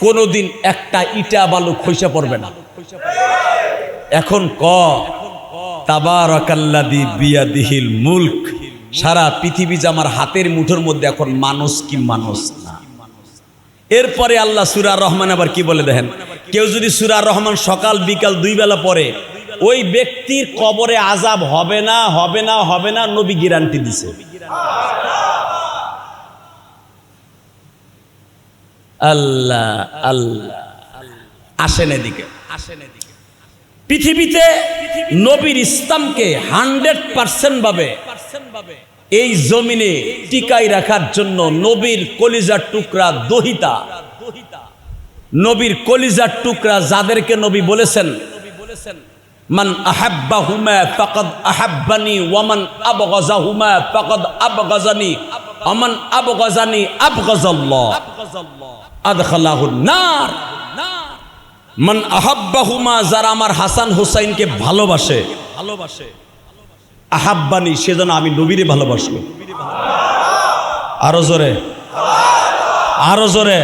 কোনোদিন একটা ইটা বালু খসে পড়বে না। এখন ক তাবারাকাল্লাযী বিয়াদিহিল মুলক, সারা পৃথিবী যে আমার হাতের মুঠোর মধ্যে, এখন মানুষ কি মানুষ না। এরপরে আল্লাহ সূরা রহমান আবার কি বলে দেখেন, কেউ যদি সূরা রহমান সকাল বিকাল 2 বেলা পড়ে, ওই ব্যক্তির কবরে আযাব হবে না, হবে না, হবে না, নবী গ্যারান্টি দিছে। আল্লাহ আল্লাহ, আসেন এদিকে, আসেন এদিকে। পৃথিবীতে নবীর ইসলামকে 100% ভাবে এই জমিনে টিকাই রাখার জন্য নবীর কলিজার টুকরা দহিতা, নবীর কলিজার টুকরা যাদেরকে নবী বলেছেন, মান আহাব্বাহুমা ফাকাদ আহাব্বানি ওয়া মান আবগাযাহুমা ফাকাদ আবগাযানি ওয়া মান আবগাযানি আবগাযাল্লাহ আদখালাহুন নার। মান আহাব্বাহুমা, যারা আমার হাসান হুসাইনকে ভালোবাসে, আহাব্বানি, সেজন্য আমি নবীরে ভালোবাসবো। আরো জোরে, আরো জোরে।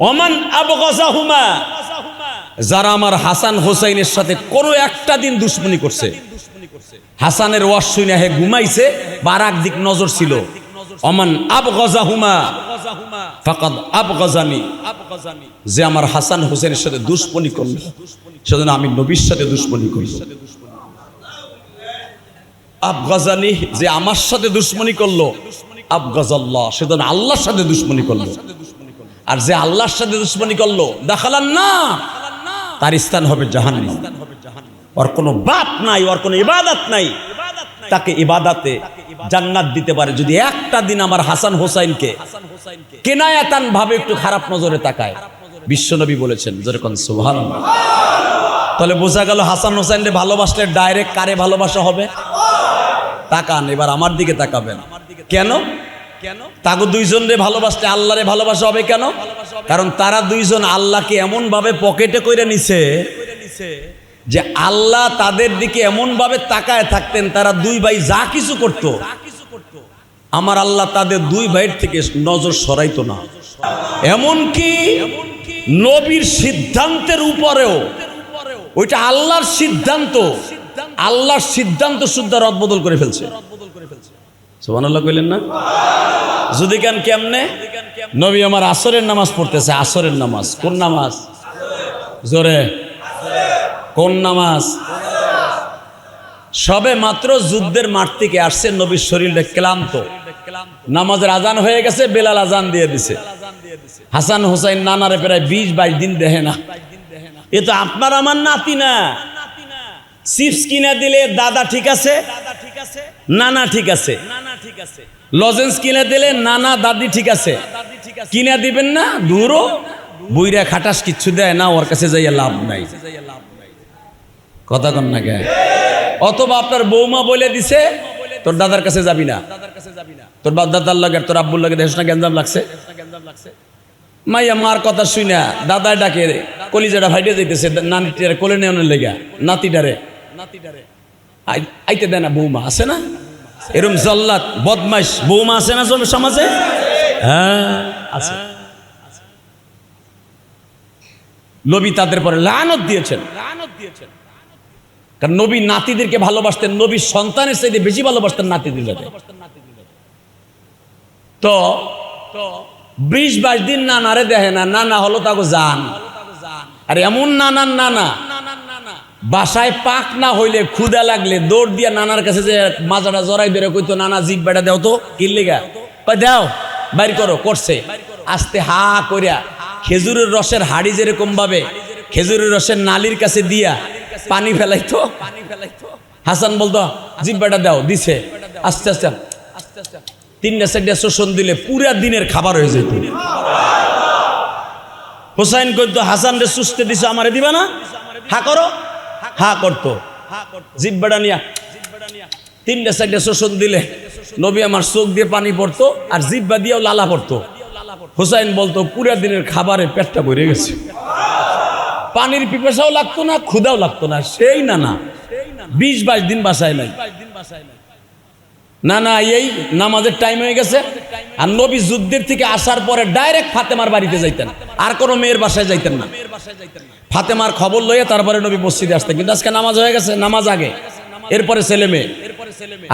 ওমান আবগাযাহুমা, যারা আমার হাসান হোসাইনের সাথে কোনো একটা দিন দুশমনি করছে, হাসানের ওয়াজ শুনে হে ঘুমাইছে বা আর দিক নজর ছিল, ওমান আবগাযাহুমা ফাকাদ আবগাযানি, যে আমার হাসান হোসেনের সাথে দুশমনি করল সেজন্য আমি নবীর সাথে দুশমনি করব। আবগাযানি, যে আমার সাথে দুশমনি করলো, আবগাযাল্লাহ, সেজন্য আল্লাহর সাথে দুশমনি করলো। আর যে আল্লাহর সাথে দুশমনি করলো দাখালান না, তার স্থান হবে জাহান্নাম। ওর কোনো বাপ নাই, ওর কোনো ইবাদত নাই, তাকে ইবাদতে জান্নাত দিতে পারে যদি একটা দিন আমার হাসান হোসাইনকে কেনায়াতান ভাবে একটু খারাপ নজরে তাকায়। বিশ্বনবী বলেছেন, যেরকম সুবহানাল্লাহ। তাহলে বোঝা গেল হাসান হোসাইনকে ভালোবাসলে ডাইরেক্ট কারে ভালোবাসা হবে? তাকান, এবার আমার দিকে তাকাবেন। কেন? তাকে দুইজনরে ভালোবাসলে আল্লাহরে ভালোবাসা হবে কেন? কারণ তারা দুইজন আল্লাহকে এমন ভাবে পকেটে কইরা নিছে যে আল্লাহ তাদের দিকে এমন ভাবে তাকায় থাকতেন, তারা দুই ভাই যা কিছু করত আমার আল্লাহ তাদের দুই ভাইয়ের থেকে নজর সরাইতো না। এমনকি নবীর সিদ্ধান্তের উপরেও, ওইটা আল্লাহর সিদ্ধান্ত, আল্লাহর সিদ্ধান্ত শুদ্ধ রদবদল করে ফেলছে। সুবহানাল্লাহ কইলেন না? যদি কেন কেমনে? নবী আমার আসরের নামাজ পড়তেছে, আসরের নামাজ। কোন নামাজ? জোরে, কোন নামাজ? সবে মাত্র যুদ্ধের মাঠ থেকে আসছে, নবীর শরীরটা ক্লান্ত, নামাজের আজান হয়ে গেছে, বেলাল আজান দিয়ে দিছে। হাসান হোসাইন নানারে প্রায় 20-22 দিন দেখে না। এ তো আপনার আমার নাতি না। চিপস কিনে দিলে দাদা ঠিক আছে, নানা ঠিক আছে, লজেন্স কিনে দিলে নানা দাদি ঠিক আছে, কিনে দিবেন না দূরও বইরা খাটাস কিচ্ছু দেয় না, ওর কাছে যাইয়া লাভ নাই। কথা কন না কে? অথবা আপনার বৌমা বলে দিছে তোর দাদার কাছে যাবি না, তোর বাপ দাদার লাগে তোর আব্বুর লাগে দেশ না গ্যাঞ্জাম লাগছে। মাইয়া মার কথা শুইনা দাদা ডাকে কলিজাটা ভাইটে যাইতেছে, নানিটারে কোলে নেওয়ার লেগা, নাতিটারে আইতে দেয় না। বৌমা আছে না এরকম জল্লাদ বদমাইশ বৌমা আছে না সমাজে? হ্যাঁ আছে। নবী তাদের পরে লানত দিয়েছেন, কারণ নবী নাতিদেরকে ভালোবাসতেন, নবীর সন্তানের চাইতে বেশি ভালোবাসতেন নাতিদের। তো 20-22 দিন নানারে দেখে না, নানা হলো তাকে জান। আর এমন নানার নানা বাসায় পাক না হইলে ক্ষুদা লাগলে দৌড় দিয়া নানার কাছে যে মাজাটা জড়াই ধরে কইতো, নানা জিভ বেটা দেও তো, কিনলেগা কই দাও, বাইর করো। করছে আস্তে হা করিয়া খেজুরের রসের হাড়ি যেরকম ভাবে খেজুরের রসের নালির কাছে দিয়া পানি ফেলাইতো। হাসান বলতো জিভ বেটা দাও, দিছে। আস্তে আস্তে 3-4টা শোষণ দিলে পুরা দিনের খাবার হয়ে যেত। হোসাইন কইতো হাসান রে সুস্থে দিছো, আমারে দিবা না? হা করো, হা করতো। জিব্বাটা নিয়া 3-4টা শোষণ দিলে নবী আমার চোখ দিয়ে পানি পড়তো আর জিব্বা দিয়েও লালা পড়তো। হোসাইন বলতো পুরা দিনের খাবারে পেটটা ভরে গেছে, পানির পিপাসাও লাগতো না, ক্ষুধাও লাগতো না। সেই নানা 20-22 দিন বাসায় নাই। না না এই নামাজের টাইম হয়ে গেছে, আর নবী যুদ্ধের থেকে আসার পরে ডাইরেক্ট ফাতেমার বাড়িতে যাইতেন, আর কোনো মেয়ের বাসায় যাইতেন না। ফাতেমার খবর লইয়া তারপরে নবী মসজিদে আসতেন। কিন্তু আজকে নামাজ হয়ে গেছে, নামাজ আগে, এরপরে ছেলে মেয়ে।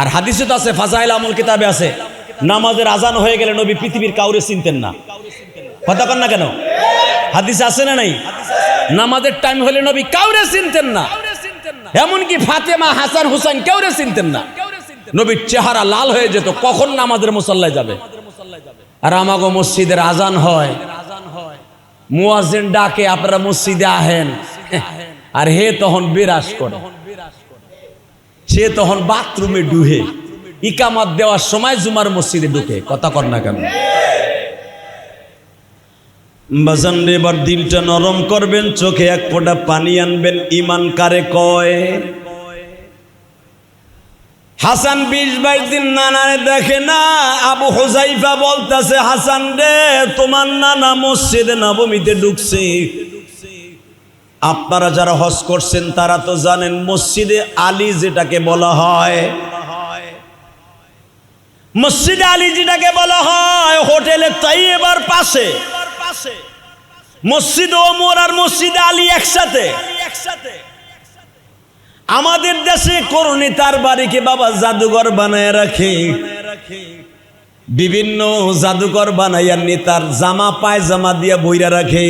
আর হাদিসে তো আছে, ফাজাইল আমল কিতাবে আছে, নামাজের আজান হয়ে গেলে নবী পৃথিবীর কাউরে চিনতেন না। কথা কন না কেন? হাদিসে আছে না নাই? নামাজের টাইম হলে নবী কাউরে চিনতেন না, এমনকি ফাতেমা হাসান হুসাইন কাউরে চিনতেন না। নবীর চেহারা লাল হয়ে যেত কখন নামাজের মুসাল্লায় যাবে। আর আমাগো মসজিদের আজান হয়, মুয়াজ্জিন ডাকে আপনারা মসজিদে আহেন, আর হে তখন বিরাজ করে, সে তখন বাথরুমে ডুহে, ইকামত দেওয়ার সময় জুমার মসজিদে ঢুকে। কথা কর না কেন? বাজান রে, এবার দিলটা নরম করবেন, চোখে এক ফোঁটা পানি আনবেন। ইমান কারে কয়? হাসান 20-22 দিন নানারে দেখে না। আবু হুযাইফা বলতেছে, হাসান রে তোমার নানা মসজিদে নববীতে ঢুকছে। আপনারা যারা হজ করছেন তারা তো জানেন, মসজিদে আলী যেটাকে বলা হয়, মসজিদে আলী যেটাকে বলা হয়, হোটেলে তাইয়্যিবার পাশে মসজিদ ওমর আর মসজিদ আলী একসাথে। আমাদের দেশে কোন নেতার বাড়িকে বাবা জাদুঘর বানায় রাখে, বিভিন্ন জাদুঘর বানাইয়া নেতার জামা পায়জামা দিয়া বইরা রাখে।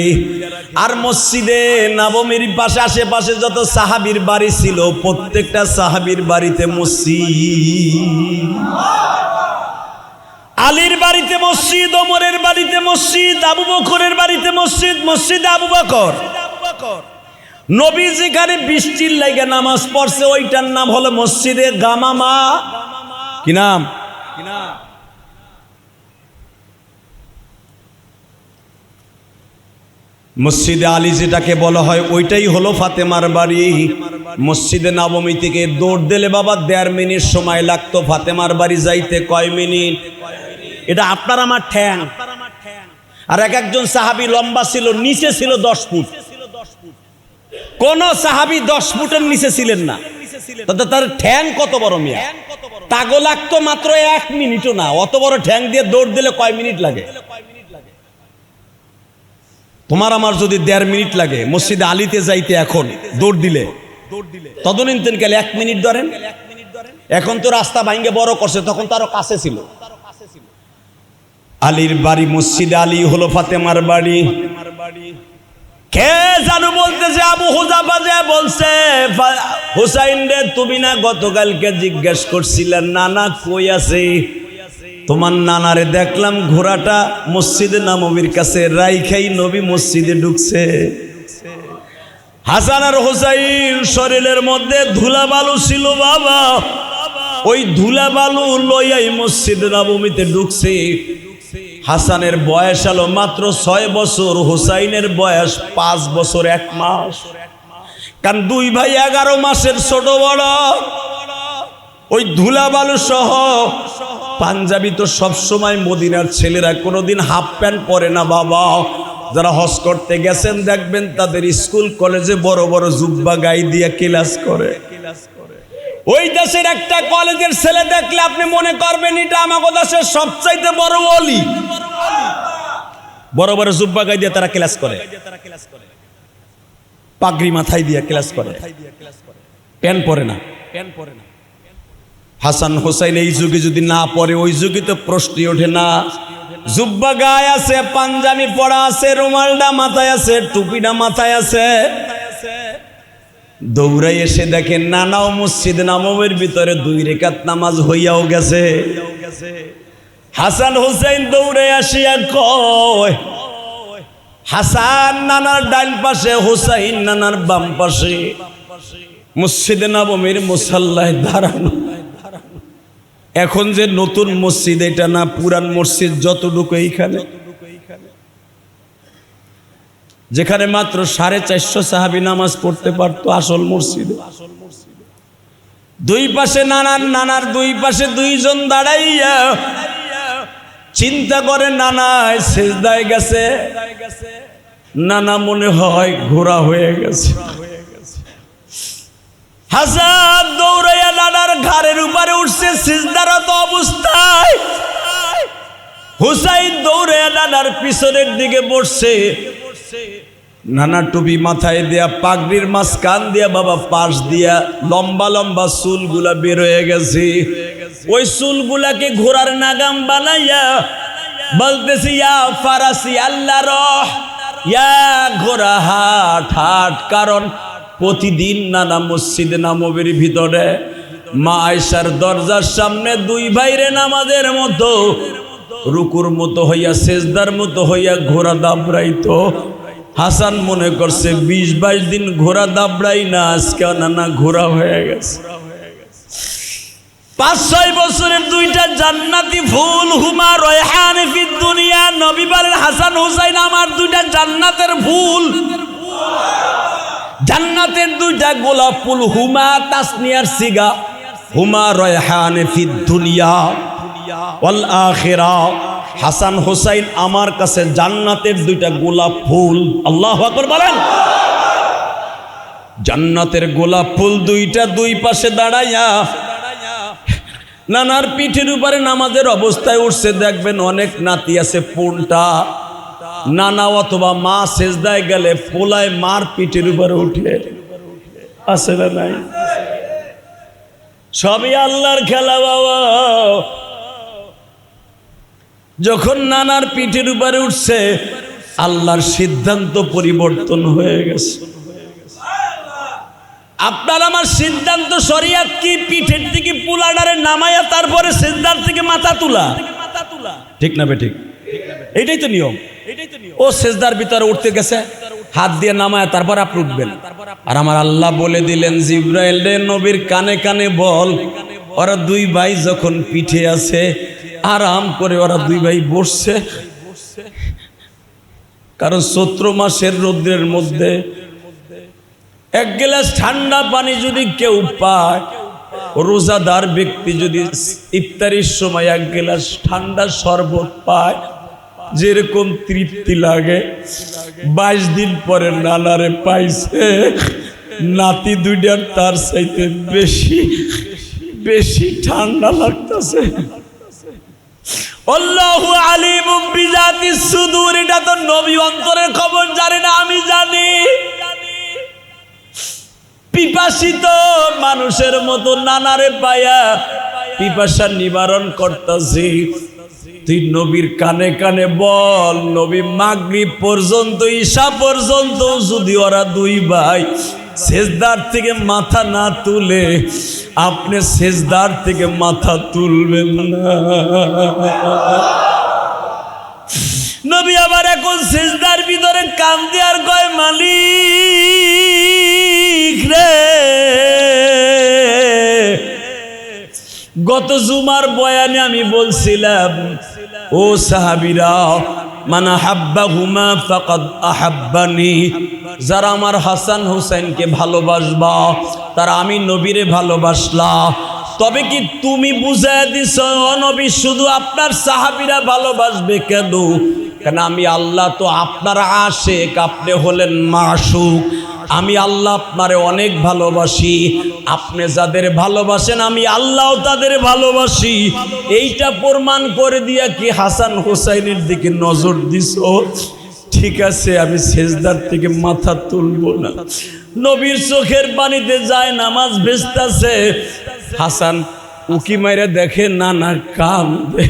আর মসজিদে নববীর পাশে আশেপাশে যত সাহাবীর বাড়ি ছিল প্রত্যেকটা সাহাবীর বাড়িতে মসজিদ। আলীর বাড়িতে মসজিদ, ওমরের বাড়িতে মসজিদ, আবু বকরের বাড়িতে মসজিদ, মসজিদে আবু বকর। নবী যেখানে বৃষ্টির লাগে নামাজ পড়ছে ওইটার নাম হলো মসজিদে গামামা। কি নাম? মসজিদে আলী যেটাকে বলা হয় ওইটাই হলো ফাতেমার বাড়ি। মসজিদে নববী থেকে দৌড় দিলে বাবা 1.5 মিনিট সময় লাগতো, ফাতেমার বাড়ি যাইতে কয় মিনিট? এটা আপনার আমার ঠ্যাং। আর এক একজন সাহাবী লম্বা ছিল, নিচে ছিল 10 ফুট। কোন সাহাবী 10 ফুটের নিচে ছিলেন না। তার ঠ্যাং কত বড় মিয়া! তাগো লাগতো মাত্র 1 মিনিটও না। অত বড় ঠ্যাং দিয়ে দৌড় দিলে কয় মিনিট লাগে? তোমার আমার যদি 1.5 মিনিট লাগে মসজিদে আলীতে যাইতে এখন দৌড় দিলে, তদনীন্তন গেলে 1 মিনিট ধরেন। এখন তো রাস্তা ভাঙ্গে বড় করছে, তখন তো আরো কাছে ছিল। আলীর বাড়ি মসজিদে আলী হলো ফাতেমার বাড়ি। কে জানু বলতেছে, আবু হুযাফা যে বলছে, হুসাইন রে তুমি না গতকালকে জিজ্ঞেস করছিলেন নানা কই আছে? তোমার নানারে দেখলাম ঘোড়াটা মসজিদে নববীর কাছে রাইখাই নবী মসজিদে ঢুকছে। হাসান আর হুসাইন শরীরের মধ্যে ধুলা বালু ছিল বাবা, ওই ধুলা বালু লইয়াই মসজিদে নববীতে ঢুকছে। হাসানের বয়স হলো মাত্র 6 বছর, হুসাইনের বয়স 5 বছর 1 মাস। কারণ 2 ভাই 11 মাসের ছোট বড়। ওই ধুলা বালু সহ পাঞ্জাবি তো সবসময় মদিনার ছেলেরা কোনোদিন হাফ প্যান্ট পরে না বাবা। যারা হজ করতে গেছেন দেখবেন তাদের স্কুল কলেজে বড় বড় জুব্বা গায়ে দিয়ে ক্লাস করে। ওই দেশের একটা কলেজের ছেলে দেখলে আপনি মনে করবেন এটা আমাদের দেশের সবচাইতে বড় ওলি। বড় বড় জুব্বা গায়ে দিয়ে তারা ক্লাস করে, পাগড়ি মাথায় দিয়ে ক্লাস করে, প্যান্ট পরে না। হাসান হোসাইন এই যুগে যদি না পড়ে ওই যুগে তো প্রশ্নই ওঠে না। জুব্বা গায়ে আছে, পাঞ্জাবি পরা আছে, রুমালটা মাথায় আছে, টুপিটা মাথায় আছে। দৌড়াই এসে দেখেন নানাও মসজিদ নববীর ভিতরে 2 রাকাত নামাজ হইয়াও গেছে। হাসান হোসেন দৌড়ে আসিয়া কয়, হাসান নানার ডান পাশে, হুসাইন নানার বাম পাশে, মসজিদ নববীর মুসাল্লায় দাঁড়ানো। এখন যে নতুন মসজিদ এটা না, পুরান মসজিদ যতটুকু এইখানে, যেখানে মাত্র 450 সাহাবী নামাজ পড়তে পারতো আসল মসজিদে। 2 পাশে নানার 2 পাশে 2 জন দাঁড়াইয়া চিন্তা করে নানায় সেজদায় গেছে। নানা মনে হয় ঘোড়া হয়ে গেছে। হাসান দৌড়াইয়া নানার ঘাড়ের উপরে উঠছে সিজদারত অবস্থায়। হুসাইন দৌড়াইয়া নানার পিছনের দিকে বসছে। নানা টুপি মাথায় দিয়া, পাগড়ির মাঝখান দিয়া বাবা পাশ দিয়া লম্বা লম্বা চুলগুলা বের হয়ে গেছে। ওই চুলগুলাকে ঘোড়ার নাগাম বানাইয়া বলতেছি, ইয়া ফারাসি আল্লাহ রহ, ইয়া ঘোড়া হাট হাট। কারণ প্রতিদিন নানা মসজিদ নববীর ভিতরে মা আয়েশার দরজার সামনে 2 ভাইরে নামাজের মতো রুকুর মতো হইয়া সেজদার মতো হইয়া ঘোড়া দাবড়াইতো। হাসান মনে করছে 20-22 দিন ঘোড়া দাবড়াই না, আজকে নানা ঘোড়া হয়ে গেছে। 5-6 বছরের 2টা জান্নাতি ফুল, হুমা রায়হান ফিদ দুনিয়া। নবী বলেন, হাসান হুসাইন আমার 2টা জান্নাতের ফুল, জান্নাতের 2টা গোলাপ ফুল। হুমা তাসনিয়ার সিগা, হুমা রায়হান ফিদ দুনিয়া ওয়াল আখিরা। হাসান হুসাইন আমার কাছে জান্নাতের 2টা গোলাপ ফুল। আল্লাহু আকবার বলেন। জান্নাতের গোলাপ ফুল 2টা 2 পাশে দাঁড়াইয়া নানার পিঠের উপরে নামাজের অবস্থায় উঠছে। দেখবেন অনেক নাতি আছে, নানা অথবা মা সেজদায় গেলে পোলায় মার পিঠের উপরে উঠে আছে না নাই? সবই আল্লাহর খেলা বাবা। যখন নানার পিঠের উপরে উঠছে আল্লাহর সিদ্ধান্ত পরিবর্তন হয়ে গেছে। আপনার আমার সিদ্ধান্ত শরিয়ত কি পিঠের থেকে পুলাডারে নামায়া তারপরে সিজদার থেকে মাথা তোলা, ঠিক না বেঠিক? এটাই তো নিয়ম। ও সিজদার ভিতরে উঠতে গেছে, হাত দিয়ে নামায়া তারপর আপনি উঠবেন। আর আমার আল্লাহ বলে দিলেন জিব্রাইল রে নবীর কানে কানে বল, ওরা দুই ভাই যখন পিঠে আছে আরাম করে ওরা দুই ভাই বসছে, কারণ চৈত্র মাসের রৌদ্রের মধ্যে এক গ্লাস ঠান্ডা পানি যদি কেউ পায়, রোজাদার ব্যক্তি যদি ইফতারির সময় এক গ্লাস ঠান্ডা শরবত পায়, যেরকম তৃপ্তি লাগে 22 দিন পরে নানারে পাইছে, নাতি দুইটার তার চাইতে বেশি বেশি ঠান্ডা লাগতেছে। আল্লাহু আলিমুম বিজাতিস সুদূর, এটা তো নবী অন্তরের খবর জানে না, আমি জানি। পিপাসিত মানুষের মতো নানারে পায়া পিপাসা নিবারণ করতেছি। তুই নবীর কানে কানে বল, নবী মাগরিব পর্যন্ত ঈশা পর্যন্ত যদি ওরা দুই ভাই সেজদার থেকে মাথা না তুলে, আপনি সেজদার থেকে মাথা তুলবেন না। নবী আবার এখন সেজদার ভিতরে কান দিয়ে আর কয়, মালিক রে, গত জুমার বয়ানে আমি বলছিলাম ও সাহাবীরা, মানা হাব্বাহুমা ফাকাদ আহাব্বানি, যারা আমার হাসান হুসাইনকে ভালোবাসবা তারা আমি নবীরে ভালোবাসলা। তবে কি তুমি বুঝায় দিছ নবী শুধু আপনার সাহাবীরা ভালোবাসবে কেন? কারণ আমি আল্লাহ তো আপনার আশিক, আপনি হলেন মাশুক। আমি আল্লাহ আপনারে অনেক ভালোবাসি, আপনি যাদের ভালোবাসেন আমি আল্লাহও তাদের ভালোবাসি। এইটা প্রমাণ করে দিয়া কি হাসান হুসাইনের দিকে নজর দিছ? ঠিক আছে, আমি সেজদার থেকে মাথা তুলবো না। নবীর চোখের পানিতে যায় নামাজ ভেস্তাছে, হাসান উকি মাইরা দেখে নানা কাঁদে।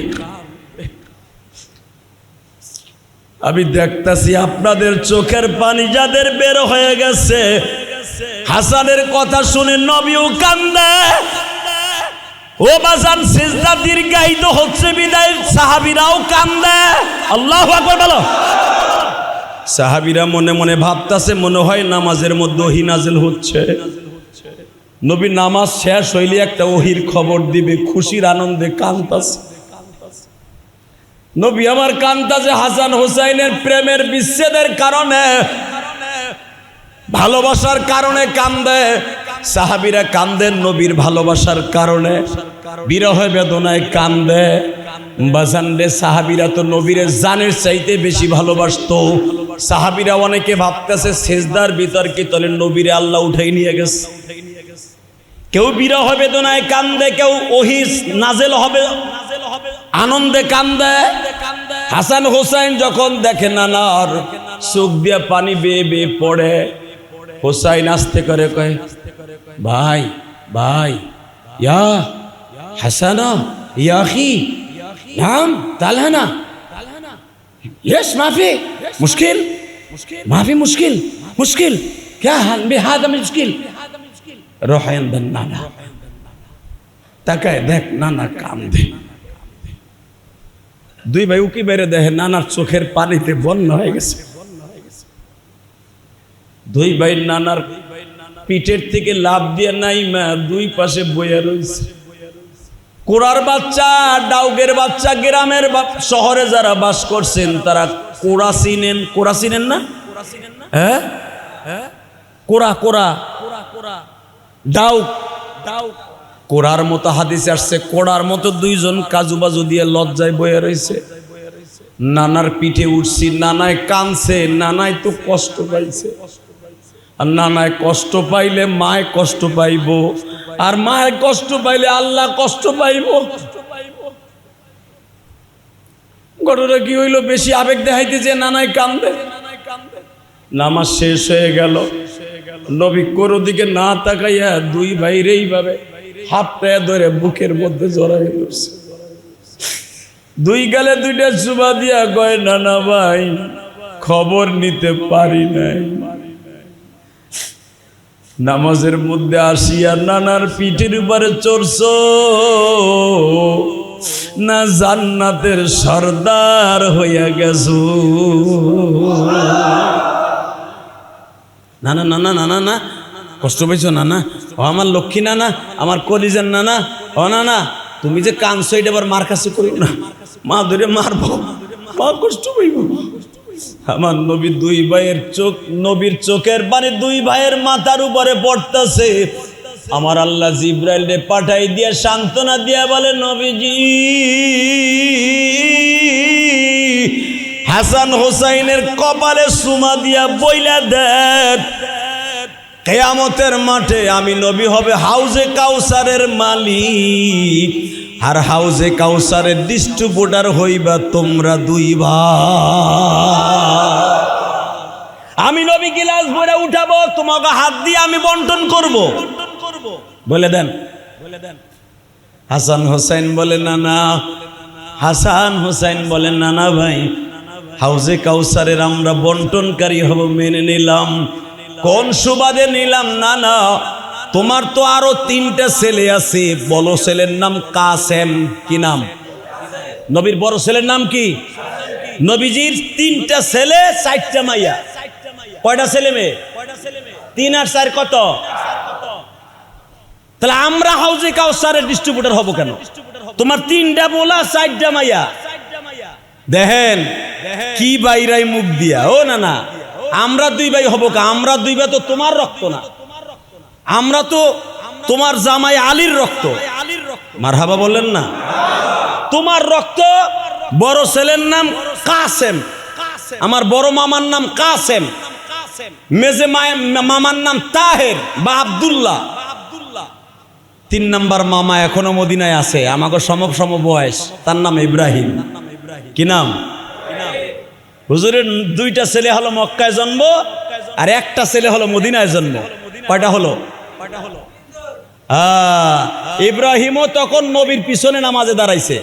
আমি দেখতাছি আপনাদের চোখের পানি যাদের বের হয়ে গেছে, হাসানের কথা শুনে নবীও কান্দে। ও বাজান, সিজদা দীর্ঘায়িত হচ্ছে বিদায় সাহাবীরাও কান্দে। আল্লাহু আকবার বলো। সাহাবীরা মনে মনে ভাবতাছে মনে হয় নামাজের মধ্যে ওহী নাজিল হচ্ছে। নবী নামাজ শেষ হইলে একটা ওহীর খবর দিবে, খুশির আনন্দে কান্দাছে। নবী আমার কান্দাছে হাসান হুসাইনের প্রেমের বিচ্ছেদের কারণে, ভালোবাসার কারণে কান্দে। সাহাবীরা কান্দেন নবীর ভালোবাসার কারণে, বিরহ বেদনায় কান্দে। বাজানরে সাহাবীরা তো নবীরে জানের চাইতে বেশি ভালোবাসতো। সাহাবীরা অনেকে ভাবতেছে সেজদার ভিতর কি তলে নবীরে আল্লাহ উঠাই নিয়ে গেছে। কেউ বিরহ বেদনায় কান্দে, কেউ ওহী নাজেল হবে আনন্দে কান্দে। হাসান হুসাইন যখন দেখে নানার চোখ দিয়ে পানি বেয়ে বেয়ে পড়ে, হুসাইন আস্তে করে কয়, ভাই ভাই, ইয়া হাসানা ইয়া আখি, নাম তালহানা, यस माफी मुश्किल, माफी मुश्किल, मुश्किल क्या हाल बेहाद मुश्किल। रोहन दन नाना তাকায় দেখ নানা কান্দে। দুই ভাই উকি বেড়ে দেখে নানার চোখের পানিতে বন্যা হয়ে গেছে। দুই ভাই নানার পিঠের থেকে লাভ দিয়ে নাই মা দুই পাশে বইয়া রয়েছে। কোরার বাচ্চা, ডাউগের বাচ্চা, গ্রামের শহরে যারা বাস করছেন তারা কোরা চিনেন। কোরা চিনেন না? হ্যাঁ, কোরা কোরা ডাউগ ডাউগ কোরার মতো হাদিসে আসছে, কোড়ার মতো দুইজন কাজু বাজু দিয়ে লজ্জায় বয়ে রয়েছে। নানার পিঠে উঠছি, নানায় কানছে, নানায় তো কষ্ট পাইছে। আর নানায় কষ্ট পাইলে মায় কষ্ট পাইব, আর মায়ের কষ্ট পাইলে আল্লাহ কষ্ট পাইব। ঘটনা কি হইল, বেশি আবেগ দেখাইতে যে নানায় কান্দে। নামাজ শেষ হয়ে গেল, নবী কোন দিকে না তাকাইয়া দুই ভাইরে এইভাবে হাতটা ধরে বুকের মধ্যে জড়াই ধরছে, দুই গালে দুইটা চুমা দিয়া কয়, নানা ভাই খবর নিতে পারি নাই। নামাজের মধ্যে আসিয়া নানার পিঠের উপরে চড়ছ না জান্নাতের সর্দার হইয়া গেছো। না না না না না না, কষ্ট পাইছো না না, ও আমার লক্ষ্মী না না, আমার কলিজার না না, ও না না, তুমি যে কাঁদছো এটা আবার মার কাছে করি না, মা ধরে মারবো, মা কষ্ট পাইব। আমার নবী দুই ভাইয়ের চোখ, নবীর চোখের পানি দুই ভাইয়ের মাথার উপরে পড়তেছে। আমার আল্লাহ জিব্রাইলকে পাঠাই দিয়ে সান্ত্বনা দিয়া বলে, নবীজি হাসান হোসাইনের কপালে সুমা দিয়া বইলা দেন, কিয়ামতের মাঠে আমি নবী হবে হাউজে কাউসারের মালিক, আর হাউজে কাউসারের ডিস্ট্রিবিউটর হইবা তোমরা দুই ভাই। আমি নবী গিলাস ভরে উঠাবো, তোমাকে হাত দিয়ে আমি বন্টন করব, বলে দেন। হাসান হোসেন বলে না না, হাসান হোসেন বলে না না ভাই, হাউজে কাউসারের আমরা বন্টনকারী হব, মেনে নিলাম। কোন সুবাদে নিলাম? না না, তোমার তো আরো তিনটা ছেলে আছে, বড় ছেলের নাম কাসেম। কি নাম? নবীর বড় ছেলের নাম কি? নবীজির তিনটা ছেলে, চারটা মাইয়া। কয়টা ছেলে মেয়ে? 3 আর 4 কত? তাহলে আমরা হাউজে কাউসারের ডিস্ট্রিবিউটর হব কেন? তোমার 3টা বলা, 4টা মাইয়া। দেখেন কি বাইরাই মুখ দিয়া। ও না না, আমরা দুই ভাই হব কা? আমরা দুই ভাই তো তোমার রক্ত না, আমরা তো তোমার জামাই আলীর রক্ত। মারহাবা বললেন না? তোমার রক্ত। বড় ছেলের নাম কাসেম, আমার বড় মামার নাম কাসেম, মেজে মামার নাম তাহের বা আব্দুল্লাহ। 3 নাম্বার মামা এখনো মদিনায় আছে, আমাকে সম বয়স, তার নাম ইব্রাহিম। কি নাম? হুজুরের 2টা ছেলে হলো মক্কায় জন্ম, আর একটা ছেলে হলো মদিনায় জন্ম। কয়টা হলো? ইব্রাহিমও তখন নবীর পিছনে নামাজে দাঁড়াইছে।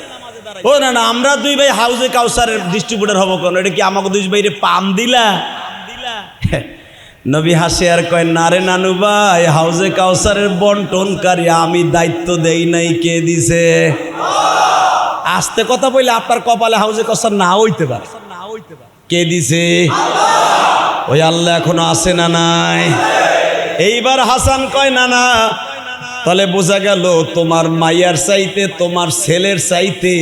ও না না, আমরা দুই ভাই হাউজে কাউসারের ডিস্ট্রিবিউটর হবো কেন? এটা কি আমাকে দুই ভাইরে পাম দিলা? নবী হাসে আর কয়, না রে নানু ভাই, হাউজে কাউসারের বন্টনকারী আমি, দায়িত্ব দেই নাই। কে দিছে? আস্তে কথা বললে আপনার কপালে হাউজে কাউসার না হইতে পারে। কে দিছে? ওই আল্লাহ এখনো আছে না নাই? এইবার হাসান কয়, না না, তাহলে বোঝা গেল তোমার মাইয়ার চাইতে তোমার ছেলের চাইতে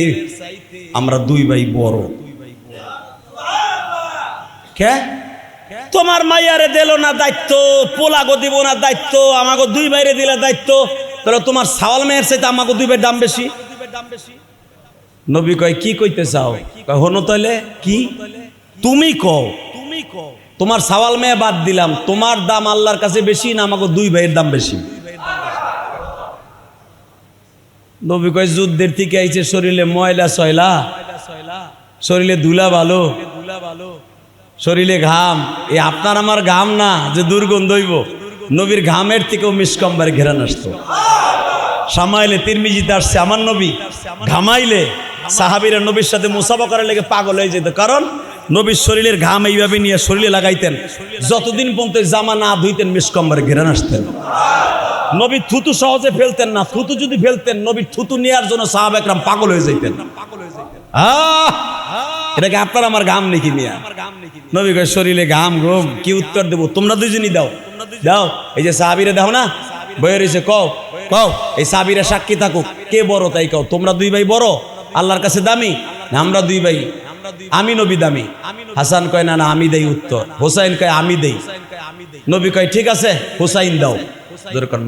আমরা দুই ভাই বড়। কে? তোমার মাইয়ারে দিল না দায়িত্ব, পোলাগো দিব না দায়িত্ব, আমাকে দুই ভাইরে দিলে দায়িত্ব, তাহলে তোমার সাওয়াল মেয়ের চাইতে আমাকে দুই ভাইয়ের দাম বেশি। নবী কয়, কি কইতে চাও? হনো তাহলে কি? তুমি কও। তোমার সাওয়াল মেয়ে বাদ দিলাম, তোমার দাম আল্লাহর কাছে বেশি না আমাকে দুই ভাইয়ের দাম বেশি? নবী কয়, যুদ্ধের থেকে আইছে, শরীরে ময়লা সয়লা, শরীরে ধুলা ভালো, শরীরে ঘাম। এই আপনার আমার ঘাম না যে দুর্গন্ধ হইব, নবীর ঘামের থেকেও মিসকম্বার ঘেরান আসতো। সামাইলে তিরমিজিতে আসছে, আমার নবী ঘামাইলে সাহাবীরা নবীর সাথে মুসাফা করার লেগে পাগল হয়ে যেত, কারণ নবীর শরীরের ঘাম এইভাবে নিয়ে শরীরে লাগাইতেন, যতদিন পর্যন্ত জামা না ধুইতেন মিসকম্বার ঘেরান আসতেন। নবী থুতু সহজে ফেলতেন না, থুতু যদি ফেলতেন নবীর থুতু নেওয়ার জন্য সাহাবা একরাম পাগল হয়ে যাইতেন। এটাকে আপনার আমার ঘাম নাকি মিয়া? নবী কয়, শরীরে ঘাম ঘুম, কি উত্তর দেবো? তোমরা দুইজনই দাও, দাও। এই যে সাহাবীরা দেখো না বইয়ে রয়েছে, কও কও, এই সাহাবীরা সাক্ষী থাকুক, কে বড় তাই কও। তোমরা দুই ভাই বড়, আল্লাহর কাছে দামি না আমরা দুই ভাই? আমি নবী দামি। হাসান কয়, না না আমি দেই উত্তর। হোসাইন কয়, আমি দেই। নবী কয়, ঠিক আছে হোসাইন দাও।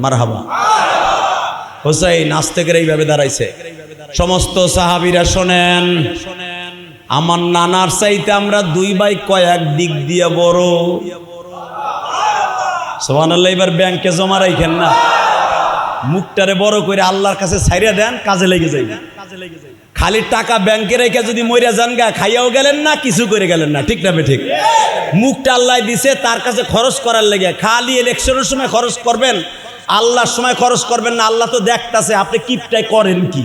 মারহাবা। হোসাইন আস্তে করে এইভাবে দাঁড়াইছে। সমস্ত সাহাবীরা শোনেন, আমার নানার চাইতে আমরা দুই ভাই কয়েক দিক দিয়ে বড়। সুবহানাল্লাহ। এবার ব্যাংকে জমা রাখেন না, মুখটারে বড় করে আল্লাহর কাছে ছাইরা দেন, কাজে লেগে যাইবে। খালি টাকা ব্যাংকে রেখে যদি মইরা যান গা, খাইয়াও গেলেন না, কিছু করে গেলেন না, ঠিক না ঠিক? মুখটা আল্লাহ দিছে তার কাছে খরচ করার লেগে, খালি ইলেকশনের সময় খরচ করবেন, আল্লাহর সময় খরচ করবেন না। আল্লাহ তো দেখতাছে আপনি কিপটাই করেন কি,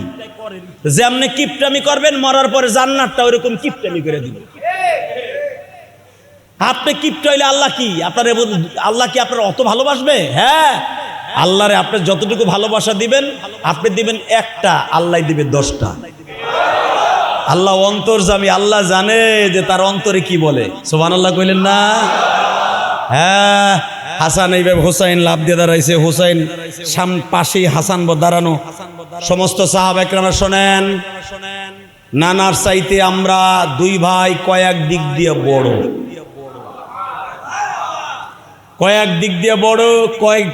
যেমনি কিপটামি করবেন মরার পরে জান্নাতটা ওইরকম কিপটামি করে দিবেন। আপনি কিপটা হইলে আল্লাহ কি আপনার, আল্লাহ কি আপনার অত ভালোবাসবে? হ্যাঁ, আল্লাহরে আপনি যতটুকু ভালোবাসা দিবেন, আপনি দিবেন একটা, আল্লাহ দিবে 10টা। আল্লাহ অন্তর্যামী, আল্লাহ জানে যে তার অন্তরে কি বলে। সুবহানাল্লাহ কইলেন না? হ্যাঁ, হাসান এইভাবে হোসাইন লাভ দিয়ে দাঁড়াইছে, হোসাইন পাশেই হাসান দাঁড়ানো। সমস্ত সাহাবা একরামরা শোনেন, নানার চাইতে আমরা দুই ভাই কয়েক দিক দিয়ে বড়, কয়েক দিক দিয়ে বড়,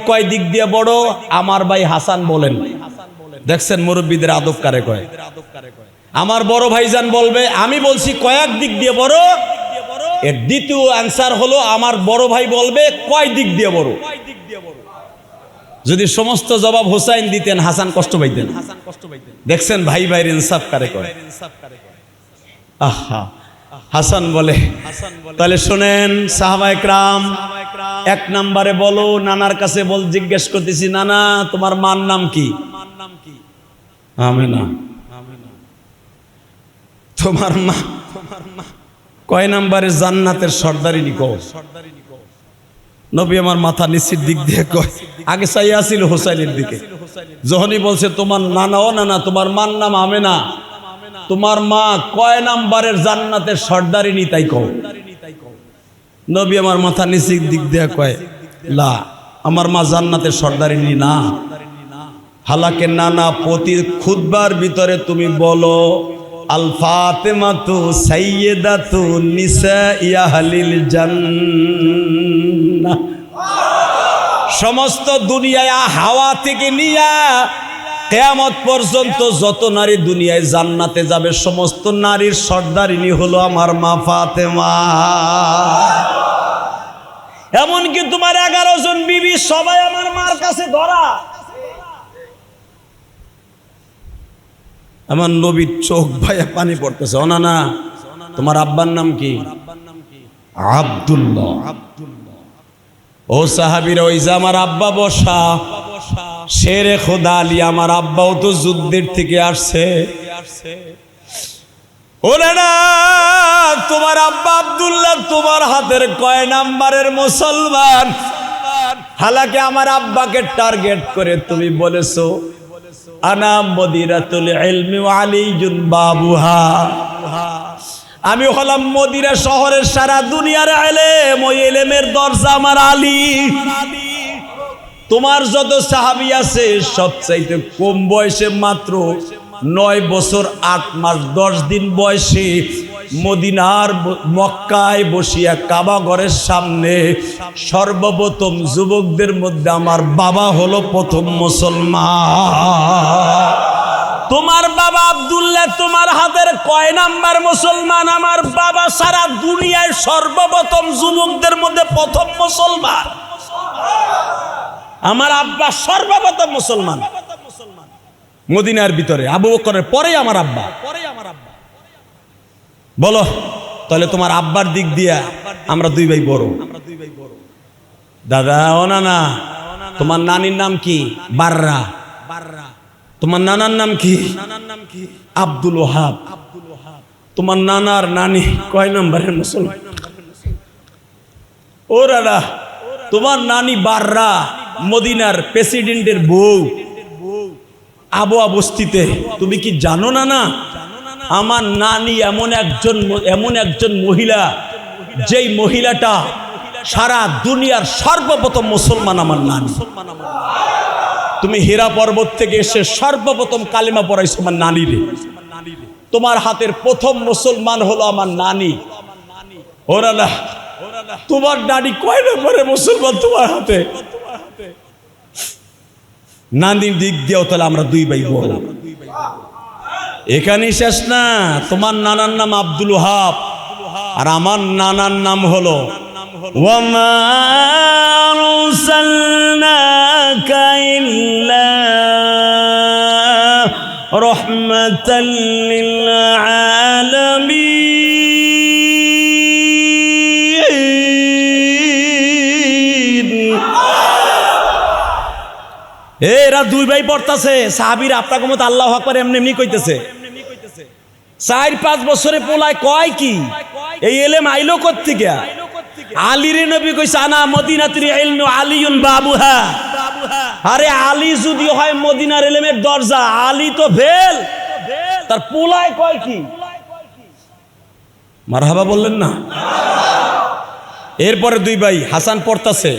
কয় দিক দিয়ে বড়। আমার ভাই হাসান বলেন, দেখছেন মুরব্বীদের আদব কারে কয়। আমার বড় ভাইজান বলবে, আমি বলছি কয়েক দিক দিয়ে বড়। এর দ্বিতীয় অ্যান্সার হলো আমার বড় ভাই বলবে কয় দিক দিয়ে বড়। যদি সমস্ত জবাব হোসাইন দিতেন, হাসান কষ্ট পাইতেন। দেখছেন ভাই ভাইয়ের ইনসাফ কারে কয়। আহা, হাসান বলে, তাহলে শোনেন সাহাবায়ে কেরাম, 1 নম্বরে বলো, নানার কাছে বল, জিজ্ঞেস করতেছি, নানা তোমার মার নাম কি? আমেনা। তোমার মা কয় নম্বরে জান্নাতের সর্দারিনী কও? নবী আমার মাথা নিচের দিক দিয়ে কয়, আগে চাইয়া ছিল হোসাইনের দিকে। যখনই বলছে তোমার নানা, ও নানা তোমার মার নাম আমেনা, তোমার মা কয় নম্বরের জান্নাতের সর্দারিনী তাই কও। নবী আমার মাথা নিচের দিক দিয়ে কয়, লা, আমার মা জান্নাতের সর্দারিনী না। হালাকে নানা, প্রতি খুতবার ভিতরে তুমি বলো, আল ফাতেমাতু সাইয়্যিদাতু নিসাই আহলিল জান্নাহ। সমস্ত দুনিয়ায় হাওয়া থেকে নিয়া কিয়ামত পর্যন্ত যত নারী দুনিয়ায় জান্নাতে যাবে, সমস্ত নারীর সর্দারিনী হলো আমার মা ফাতেমা। এমনকি তোমার 11 জন বিবি সবাই আমার মার কাছে ধরা। আমার নবীর চোখ ভাইয়া পানি পড়তেছে। ও না, তোমার আব্বার নাম কি? আব্দুল্লাহ। ও সাহাবীরা, ওই যে আমার আব্বা বসা, শেরে খোদা আলী, আমার আব্বাও তো যুদ্ধের থেকে আসছে। ও না, তোমার আব্বা আব্দুল্লাহ তোমার হাতের কয় নাম্বারের মুসলমান? হালাকে আমার আব্বাকে টার্গেট করে তুমি বলেছো, আনা মদিরাতুল ইলমি ওয়া আলীজুন বাবুহা। আমি হলাম মদিরা শহরের সারা দুনিয়ার ইলম, ওই ইলমের দরজা আমার আলী। তোমার যত সাহাবী আছে সবচাইতে কম বয়সে, মাত্র 9 বছর 8 মাস 10 দিন বয়সে মদিনার মক্কায় বসিয়া কাবা ঘরের সামনে সর্বপ্রথম যুবকদের মধ্যে আমার বাবা হলো প্রথম মুসলমান। তোমার বাবা আব্দুল্লাহ তোমার হাতের কয় নাম্বার মুসলমান? আমার বাবা সারা দুনিয়ায় সর্বপ্রথম যুবকদের মধ্যে প্রথম মুসলমান। আমার আব্বা সর্বপ্রথম মুসলমান মদিনার ভিতরে, আবু বকরের পরেই আমার আব্বা। বলো তাহলে তোমার আব্বার দিক দিয়া আমরা 2 ভাই বড়। দাদা, ও না, তোমার নানির নাম কি? বাররা। তোমার নানার নাম কি? আব্দুল ওহাব। তোমার নানার নানি কয় নম্বরের মুসলমান? ও দাদা, তোমার নানি বাররা মদিনার প্রেসিডেন্টের বউ, আবওয়া বস্তিতে। তুমি কি জানো না, আমার নানি এমন একজন মহিলা, যেই মহিলাটা সারা দুনিয়ার সর্বপ্রথম মুসলমান আমার নানি। তুমি হীরা পর্বত থেকে এসে সর্বপ্রথম কালিমা পড়াইছো আমার নানিরে। তোমার হাতের প্রথম মুসলমান হলো আমার নানি। ওরা না, তোমার নানি কয় নম্বরে মুসলমান তোমার হাতে? নানির দিক দিয়েও তাহলে আমরা 2 ভাই বড়। এখানেই শেষ না, তোমার নানার নাম আব্দুল ওহাব আর আমার নানার নাম হলো ওয়ামা আরসালনাকা ইল্লা রাহমাতাল লিল এরা দুই ভাই পড়তাছে, সাহাবীরা আপনাকে মত আল্লাহু আকবার এমনি এমনি কইতেছে। 4-5 বছরে পোলায় কয় কি এই এলেম আইলো কোত্থেকে? আলীর নবী কইছে আনা মদিনাতুল ইলমি আলিয়ুন বাবুহা। আরে আলী যদি হয় মদিনার ইলমের দরজা, আলী তো ফেল, তার পোলায় কয় কি? মারহাবা বললেন না? এরপরে দুই ভাই হাসান পড়তাছে,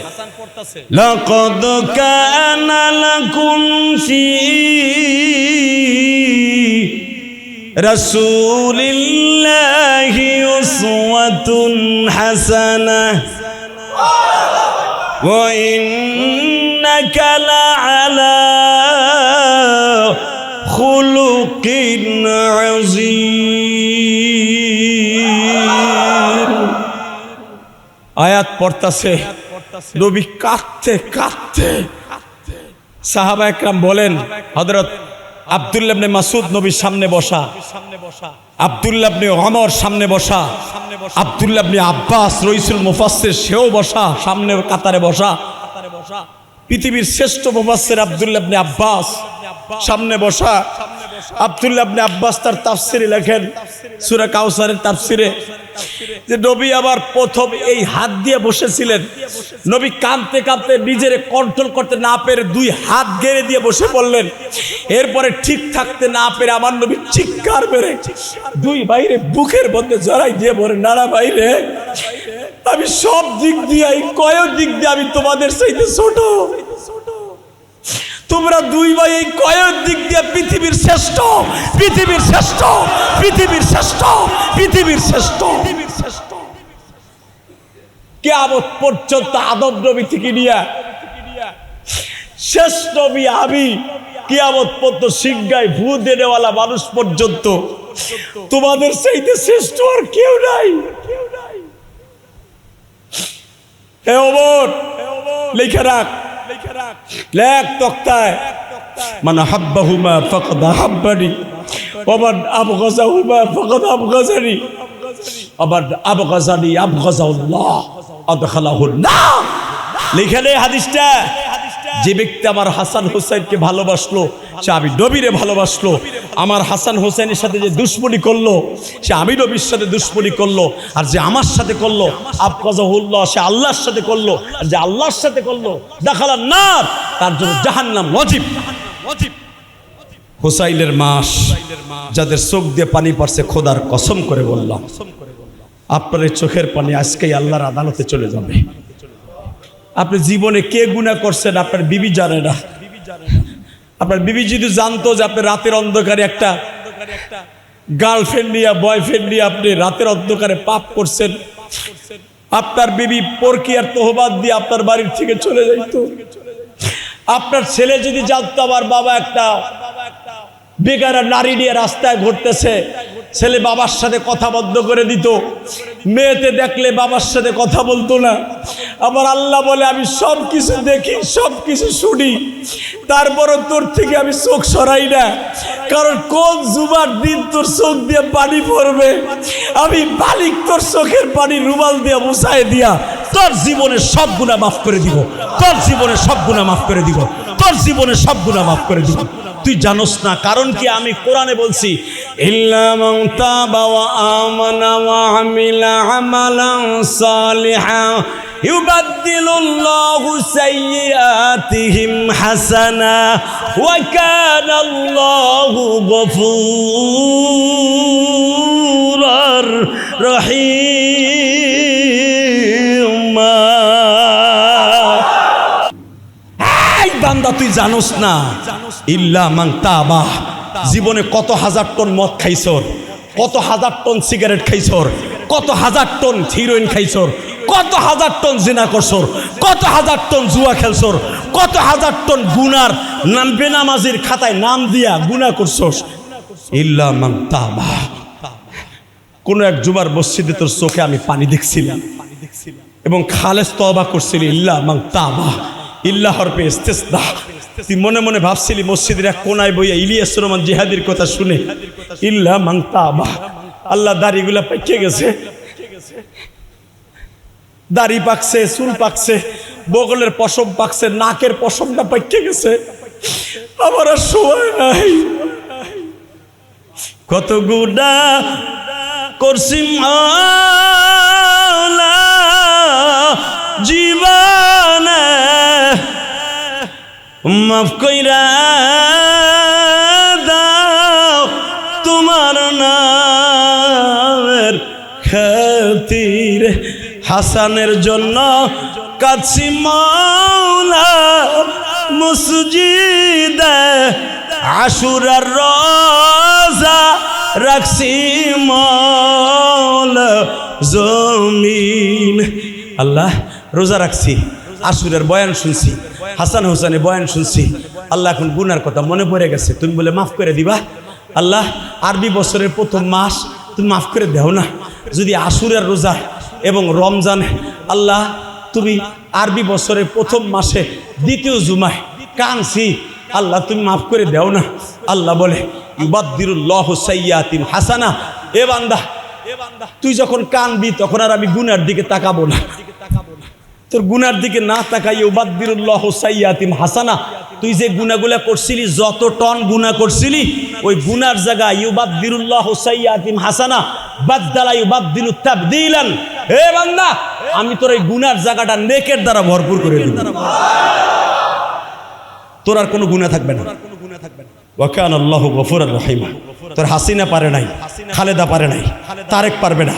লাকাদ কানা লাকুম ফি রাসূলিল্লাহি উসওয়াতুন হাসানাহ ওয়া ইন্নাকা লাআলা খুলুকিন আযীম। আয়াত পড়তাছে, নবী কাঁদতে কাঁদতে, সাহাবা একরাম বলেন, হযরত আব্দুল্লাহ ইবনে মাসউদ নবীর সামনে বসা, আব্দুল্লাহ ইবনে ওমর সামনে বসা, আব্দুল্লাহ ইবনে আব্বাস রইসুল মুফাসসির সেও বসা, সামনে কাতারে বসা। পৃথিবীর শ্রেষ্ঠ মুফাসসির আব্দুল্লাহ ইবনে আব্বাস সামনে বসা। আব্দুল্লাহ ইবনে আব্বাস তার তাফসিরে লেখেন, সূরা কাউসারের তাফসিরে, যে নবী আবার প্রথম এই হাত দিয়ে বসেছিলেন। নবী কাঁদতে কাঁদতে নিজের কন্ট্রোল করতে না পেরে দুই হাত গেড়ে দিয়ে বসে পড়লেন। এরপরে ঠিক থাকতে না পেরে আমার নবী চিৎকার মেরে দুই ভাইরে বুকের মধ্যে জড়াই দিয়ে বলে, নানা ভাইরে, আমি সব দিক দিয়ে, কয় দিক দিয়ে আমি তোমাদের চাইতে ছোট, তোমরা দুই ভাই এই কয়েক দিক দিয়ে পৃথিবীর শ্রেষ্ঠ, পৃথিবীর শ্রেষ্ঠ, পৃথিবীর শ্রেষ্ঠ, পৃথিবীর শ্রেষ্ঠ। কিয়ামত পর্যন্ত আদম নবী থেকে নিয়ে শেষ নবী আমি, কিয়ামত পর্যন্ত সিংহায় ভূ দেনেওয়ালা মানুষ পর্যন্ত তোমাদের চাইতে শ্রেষ্ঠ আর কেউ নাই। হে ওমর, লিখে রাখ, লেখ তক্তায়, মান হাব্বাহুমা ফাকাদ হাব্বানি ওয়া মান আবগাযাহুমা ফাকাদ আবগাযানি ওয়া মান আবগাযানি আবগাযাল্লাহ আদখালাহুন নার। লিখে নে হাদিসটা। যে ব্যক্তি আমার হাসান হোসেনকে ভালোবাসলো সে আমি নবীরে ভালোবাসলো। আমার হাসান হোসেনের সাথে যে দুশ্মনী করলো সে আমি নবীর সাথে দুশ্মনী করলো। আর যে আমার সাথে করলো আবগাযাহুল্লাহ, সে আল্লাহর সাথে করলো। আর যে আল্লাহর সাথে করলো দাখালান নার, তার জন্য জাহান্নাম ওয়াজিব। হুসাইনের মাস যাদের চোখ দিয়ে পানি পড়ছে, খোদার কসম করে বললাম, আপনার এই চোখের পানি আজকেই আল্লাহর আদালতে চলে যাবে। আপনি জীবনে কে গুনাহ করছেন আপনার বিবি জানে না। আপনার বিবি যদি জানতো যে আপনি রাতের অন্ধকারে একটা গার্লফ্রেন্ড নিয়ে, বয়ফ্রেন্ড নিয়ে আপনি রাতের অন্ধকারে পাপ করছেন, আপনার বিবি পরকীয়ার তহবাদ দিয়ে আপনার বাড়ির থেকে চলে যাইতো। আপনার ছেলে যদি জানতো আমার বাবা একটা বেগারা নারী নিয়ে রাস্তায় ঘুরতেছে, ছেলে বাবার সাথে কথা বন্ধ করে দিত, মেয়েতে দেখলে বাবার সাথে কথা বলতো না। আবার আল্লাহ বলে, আমি সব কিছু দেখি, সব কিছু শুনি, তারপরও তোর থেকে আমি চোখ সরাই না, কারণ কোন জুমার দিন তোর চোখ দিয়ে পানি পড়বে, আমি মালিক তোর চোখের পানি রুমাল দিয়ে মুছায় দিয়া তোর জীবনের সব গুনাহ মাফ করে দিব, তোর জীবনের সব গুনাহ মাফ করে দিব, তোর জীবনের সব গুনাহ মাফ করে দিব। তুই জানোস না কারণ কি? আমি কোরআনে বলছি, ইল্লা মান তাবা ওয়া আমানা ওয়া আমিলা আমালান সালিহান ইউবাদদিলুল্লাহু সাইয়্যাতিহিম হাসানা ওয়া কানাল্লাহু গফুরার রহিমা। এই বান্দা, তুই জানোস না ইল্লা মান তাবা, জীবনে কত হাজার টন মদ খাইছর, কত হাজার টন সিগারেট খাইছর, কত হাজার টন হিরোইন খাইছর, কত হাজার টন জিনা করছর, কত হাজার টন জুয়া খেলছর, কত হাজার টন গুনার নাম বেনামাজির খাতায় নাম দিয়া গুনাহ করছস। ইল্লা মান তাবা, কোন এক জুমার মসজিদে তোর চোখে আমি পানি দেখছিলাম এবং খালেস তওবা করছিলি। ইল্লা মান তাবা, ইল্লা হরফে ইস্তিসনা। তুই মনে মনে ভাবছিলি মসজিদের এক কোনায় বইয়া ইলিয়াস রহমান জিহাদির কথা শুনে ইল্লা মান তাবা। আল্লাহ দাড়িগুলা পাইকে গেছে, দাড়ি পাকছে, চুল পাকছে, বগলের পশম পাকছে, নাকের পশমটা পাইকে গেছে, আমার আর সময় নাই। কত গুনাহ করছি মাওলা জীবনে, মাফ কইরা দাও তোমার নামের খাতির। হাসানের জন্য কাছি মাওলা মসজিদে আশুরার রোজা রাখছি মাওলা জমিন। আল্লাহ রোজা রাখছি, আশুরের বয়ান শুনছি, হাসান হোসেনের বয়ান শুনছি। আল্লাহ এখন গুনার কথা মনে পড়ে গেছে, তুমি বলে মাফ করে দিবা। আল্লাহ আরবি বছরের প্রথম মাস তুমি মাফ করে দাও না। যদি আশুরের রোজা এবং রমজান আল্লাহ তুমি আরবি বছরের প্রথম মাসে দ্বিতীয় জুমায় কানছি, আল্লাহ তুমি মাফ করে দাও না। আল্লাহ বলে ইউবাদদিরুল্লাহু সাইয়্যাতিন হাসানা। এ বান্দা তুই যখন কানবি তখন আর আমি গুনার দিকে তাকাবো না। তোর গুনার দিকে না তাকাই ইউবাদদিরুল্লাহু সাইয়্যাতিন হাসানা। তুই যে গুনাহগুলা করছিলি, যত টন গুনাহ করছিলি, ওই গুনার জায়গায় ইউবাদদিরুল্লাহু সাইয়্যাতিন হাসানা বাদদালা ইউবাদদিলু তাবদীলান। হে বান্দা আমি তোর এই গুনার জায়গাটা নেকের দ্বারা ভরপুর করে দেব, তোর আর কোনো গুনাহ থাকবে না। ওয়া কানা আল্লাহু গফুরার রহিমা। তোর হাসিনা পারে নাই, খালেদা পারে নাই, তারেক পারবে না,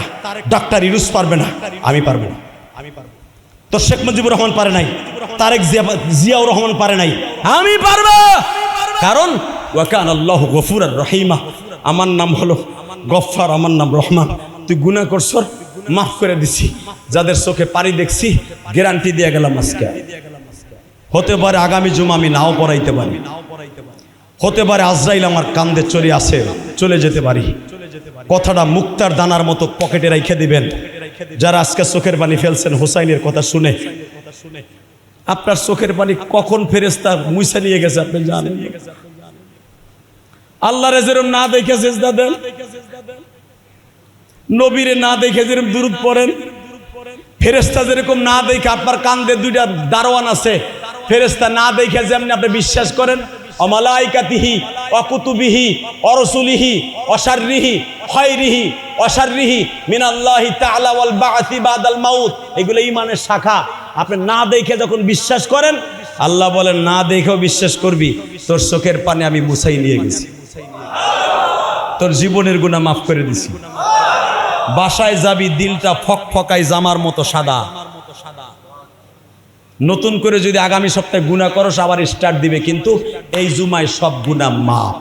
ডাক্তার ইউনূস পারবে না, আমি পারবো না। তোর শেখ মুজিবুর রহমান পারে নাই, তারেক জিয়াউর রহমান পারে নাই, আমি পারবো। কারণ ওয়া কানা আল্লাহু গফুরার রহিমা। আমার নাম হলো গফফার, আমার নাম রহমান। তুই গুনাহ করছর, মাফ করে দিছি। যাদের চোখে পানি দেখছি গ্যারান্টি দিয়ে গেলাম আজকে, হতে পারে আগামী জুমা আমি নাও পড়াইতে পারি, হতে পারে আজরাইল আমার কান্দে চলে আসে, চলে যেতে পারি। কথাটা মুক্তার দানার মতো পকেটে রেখে দিবেন। যারা আজকে চোখের পানি ফেলছেন হোসাইনের কথা শুনে, আপনার চোখের পানি কখন ফেরেশতা মুইসা নিয়ে গেছে আপনি জানেন? আল্লাহরে যেরকম না দেখে সেজদা দেন, নবীরে না দেখে যেরকম দুরূদ পড়েন, ফেরেশতা যেরকম না দেখে আপনার কান্দে দুইটা দারোয়ান আছে, ফেরেশতা না দেখে যেমনি আপনি বিশ্বাস করেন, অমালাইকাতিহি অকুতুবিহি অরসুলিহি অশাররিহি খায়রিহি অশাররিহি মিনাল্লাহি তাআলা ওয়াল বা'সি বাদাল মাউত, এগুলো ঈমানের শাখা। আপনি না দেখে যখন বিশ্বাস করেন, আল্লাহ বলেন না দেখেও বিশ্বাস করবি, তোর চোখের পানি আমি মুছাই নিয়ে গেছি, তোর জীবনের গুনাহ মাফ করে দিছি। বাসায় যাবি দিলটা ফকফকাই জামার মতো সাদা। নতুন করে যদি আগামী সপ্তাহে গুনাহ করস আবার স্টার্ট দিবে, কিন্তু এই জুমায় সব গুনাহ মাফ।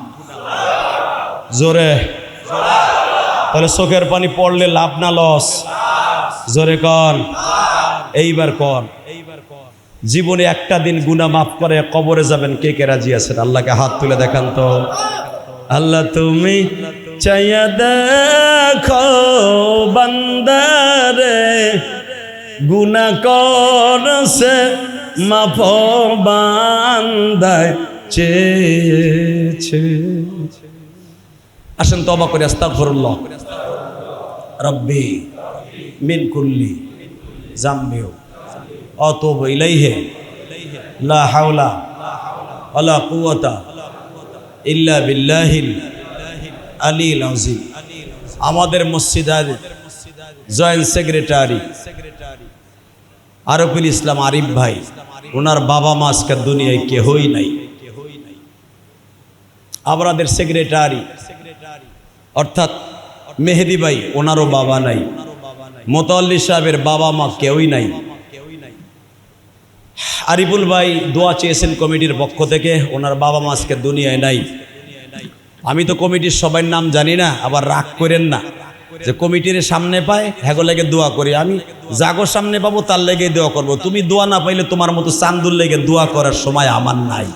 জোরে তাহলে চোখের পানি পড়লে লাভ না লস? জোরে কন, এইবার কন। জীবনে একটা দিন গুনাহ মাফ করে কবরে যাবেন, কে কে রাজি আছেন? আল্লাহকে হাত তুলে দেখান তো। আল্লাহ তুমি চাইয়া দেখো বান্দারে, গুনাহ করছে মাফ বান্দায় চেয়েছে। আসেন তওবা করে আস্তাগফিরুল্লাহ রব্বি মিন কুল্লি জামবি আতুবু ইলাইহি লা হাওলা ওয়ালা কুওয়াতা ইল্লা বিল্লাহিল আলিয়্যিল আযীম। আমাদের মসজিদের জয়েন্ট সেক্রেটারি আরফুল ইসলাম আরিফ ভাই, ওনার বাবা মা আজকের দুনিয়ায় কেহই নাই। আমাদের সেক্রেটারি অর্থাৎ মেহেদি ভাই, ওনারও বাবা নাই। মোতাল্লি সাহেবের বাবা মা কেউই নাই। আরিফুল ভাই দোয়া চেয়েছেন কমিটির পক্ষ থেকে, ওনার বাবা মা আজকের দুনিয়ায় নাই। আমি তো কমিটির সবার নাম জানি না, আবার রাগ করেন না যে কমিটির সামনে পায় হ্যাগো লেগে দোয়া করি। আমি জাগোর সামনে পাবো তার লেগে দোয়া করব। তুমি দোয়া না পাইলে তোমার মতো চান্দুর লেগে দোয়া করার সময় আমার নাই।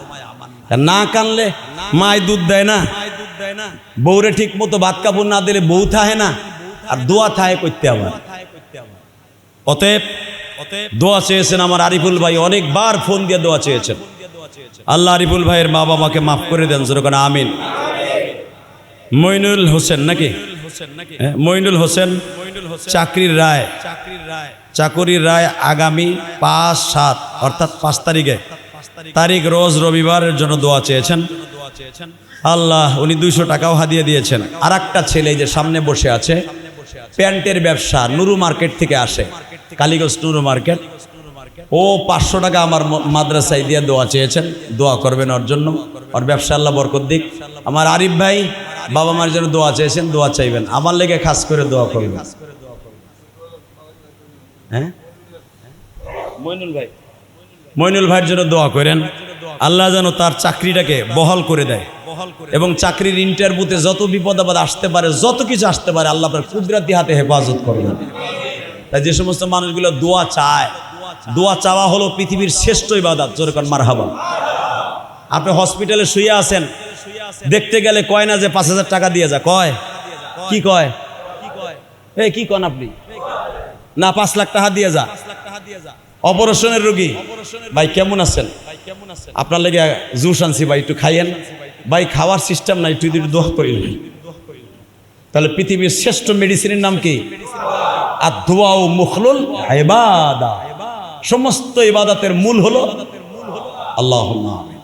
না কানলে মায় দুধ দেয় না, বউরে ঠিক মতো ভাত কাপড় না দিলে বউ থাহে না, আর দোয়া থাহে করতে আবার। অতএব দোয়া চেয়েছেন আমার আরিফুল ভাই, অনেকবার ফোন দিয়ে দোয়া চেয়েছেন। আল্লাহ আরিফুল ভাইয়ের মা বাবাকে মাফ করে দেন, যেরকম আমিন। মইনুল হোসেন নাকি? মইনুল হোসেন চাকরির রায় চাকুরির রায় আগামী 5/7 অর্থাৎ 5 তারিখ রোজ রবিবারের জন্য দোয়া চেয়েছেন। আল্লাহ, উনি 200 টাকাও হাদিয়া দিয়েছেন। আর একটা ছেলে যে সামনে বসে আছে, প্যান্টের ব্যবসা, নুরু মার্কেট থেকে আসে, কালীগঞ্জ নুরু মার্কেট, ও 500 টাকা আমার মাদ্রাসায় দিয়ে দোয়া চেয়েছেন। দোয়া করবেন ওর জন্য, ওর ব্যবসা আল্লাহ বরকত দিক। আমার আরিফ ভাই বাবা মার জন্য দোয়া চেয়েছেন, দোয়া চাইবেন। আমার লেগে খাস করে দোয়া করবেন। হ্যাঁ, মইনুল ভাইয়ের জন্য দোয়া করেন, আল্লাহ যেন তার চাকরিটাকে বহাল করে দেয় এবং চাকরির ইন্টারভিউতে যত বিপদ আপদ আসতে পারে, যত কিছু আসতে পারে, আল্লাহ আপনার কুদরতি হাতে হেফাজত করবেন। তাই যে সমস্ত মানুষগুলো দোয়া চায়, দোয়া চাওয়া হলো পৃথিবীর শ্রেষ্ঠ ইবাদত। জোরে কোন মারহাবা। আপনি হসপিটালে শুয়ে আছেন, দেখতে গেলে কয় না যে 5,000 টাকা দিয়ে যা, কয় কি কয়, এই কি কন আপনি, না 5 লাখ টাকা দিয়ে যা। অপারেশনের রোগী, ভাই কেমন আছেন, আপনার লেগে জুস আনছি ভাই, একটু খাইয়েন। ভাই খাওয়ার সিস্টেম নাই, তুই একটু দোয়া করিল। তাহলে পৃথিবীর শ্রেষ্ঠ মেডিসিনের নাম কি? আদ-দুআ মুখলুল ইবাদা। সমস্ত ইবাদতের মূল হলো আল্লাহুম্মা আমিন।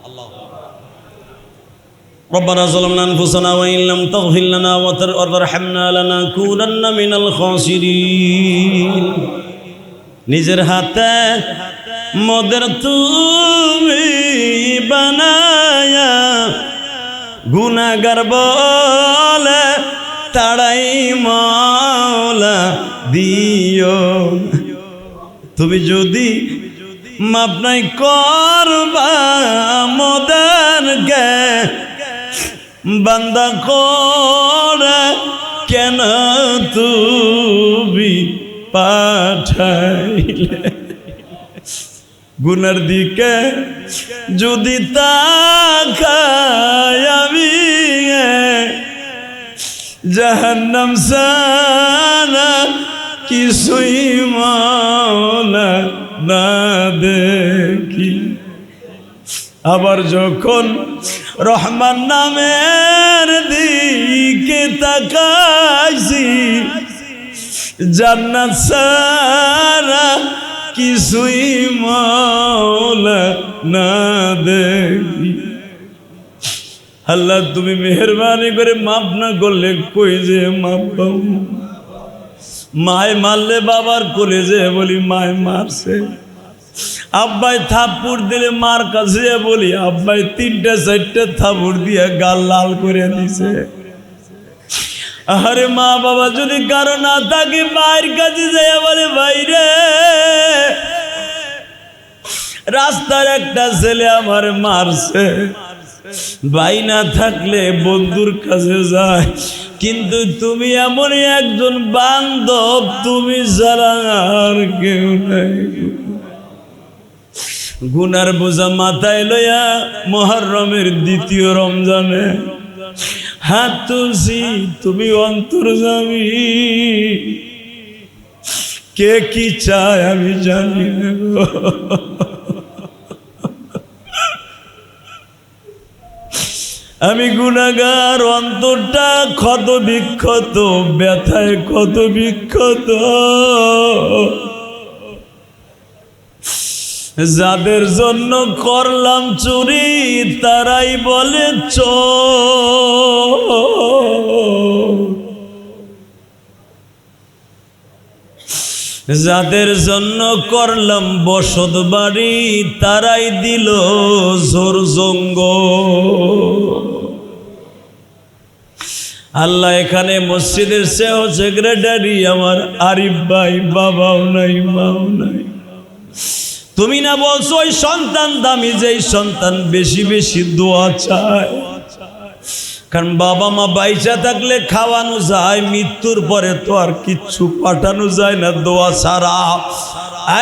ربنا ظلمنا أنفسنا وإن لم تغفر لنا وترحمنا لنكونن من الخاسرين। নিজের হাতে মোদের তুমি বানায়া গুনাহগার বলে তাড়াই মাওলা দিও। তুমি যদি মাপ নাই করবা মোদেরকে, বান্দা করে কেন তুমি পাঠাইলে? গুনার দিকে যদি তাকাই আমি, জাহান্নাম ছাড়া কিছুই মাওলা না দেখি। আবার যখন রহমান নামের দিকে তাকাইছি, জান্নাত ছাড়া কিছুই মাওলা না দেখি। আল্লাহ তুমি মেহেরবানি করে মাফ না করলে কই যে মাফ পাবো? মায় মারলে বাবার কোলে যে বলি মায় মারছে, আব্বাই থাপ্পড় দিলে মার কাছে বলি আব্বাই 3-4টা থাপ্পড় দিয়ে গাল লাল করে দিছে। আরে মা বাবা যদি কারো না থাকে, মায়ের কাছে যায় বলে ভাই রে, রাস্তার একটা ছেলে আমার মারছে। ভাই না থাকলে বন্ধুর কাছে যায়, কিন্তু তুমি এমনই একজন বান্ধব, তুমি ছাড়া আর কেউ নাই। গুনার বোঝা মাথায় লইয়া মুহররমের 2য় রমজানে হাত তুলছি, তুমি অন্তর্যামী। কে কি চায় আমি জানি না। আমি গুনাহগার, অন্তরটা ক্ষত বিক্ষত, ব্যথায় ক্ষত বিক্ষত। যাদের জন্য করলাম চুরি তারাই বলে চোর, যাদের জন্য করলাম বসত বাড়ি তারাই দিল জোর জঙ্গ। আল্লাহ এখানে মসজিদের সেক্রেটারি আমার আরিফ ভাই, বাবাও নাই মাও নাই। তুমি না বলছো ওই সন্তান দামি, যেই সন্তান বেশি বেশি দোয়া চায়। কারণ বাবা মা বাইচা থাকলে খাওয়ানো যায়, মৃত্যুর পরে তো আর কিচ্ছু পাঠানো যায় না দোয়া ছাড়া।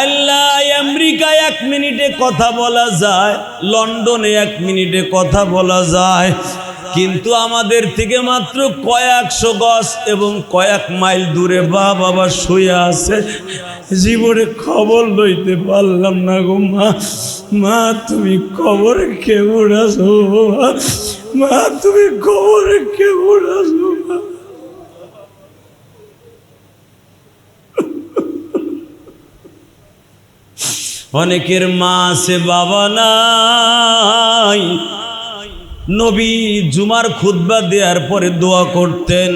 আল্লাহ, আমেরিকায় 1 মিনিটে কথা বলা যায়, লন্ডনে 1 মিনিটে কথা বলা যায়, কিন্তু আমাদের থেকে মাত্র কয়েকশো গজ এবং কয়েক মাইল দূরে বাবা শুয়ে আছে। জীবনে খবর লইতে পারলাম না গো মা। মা তুমি কবরে কেমন আছো? মা তুমি কবরে কেমন আছো? অনেকের মা আছে বাবা নাই। নবী জুমার খুতবা দেওয়ার পরে দোয়া করতেন,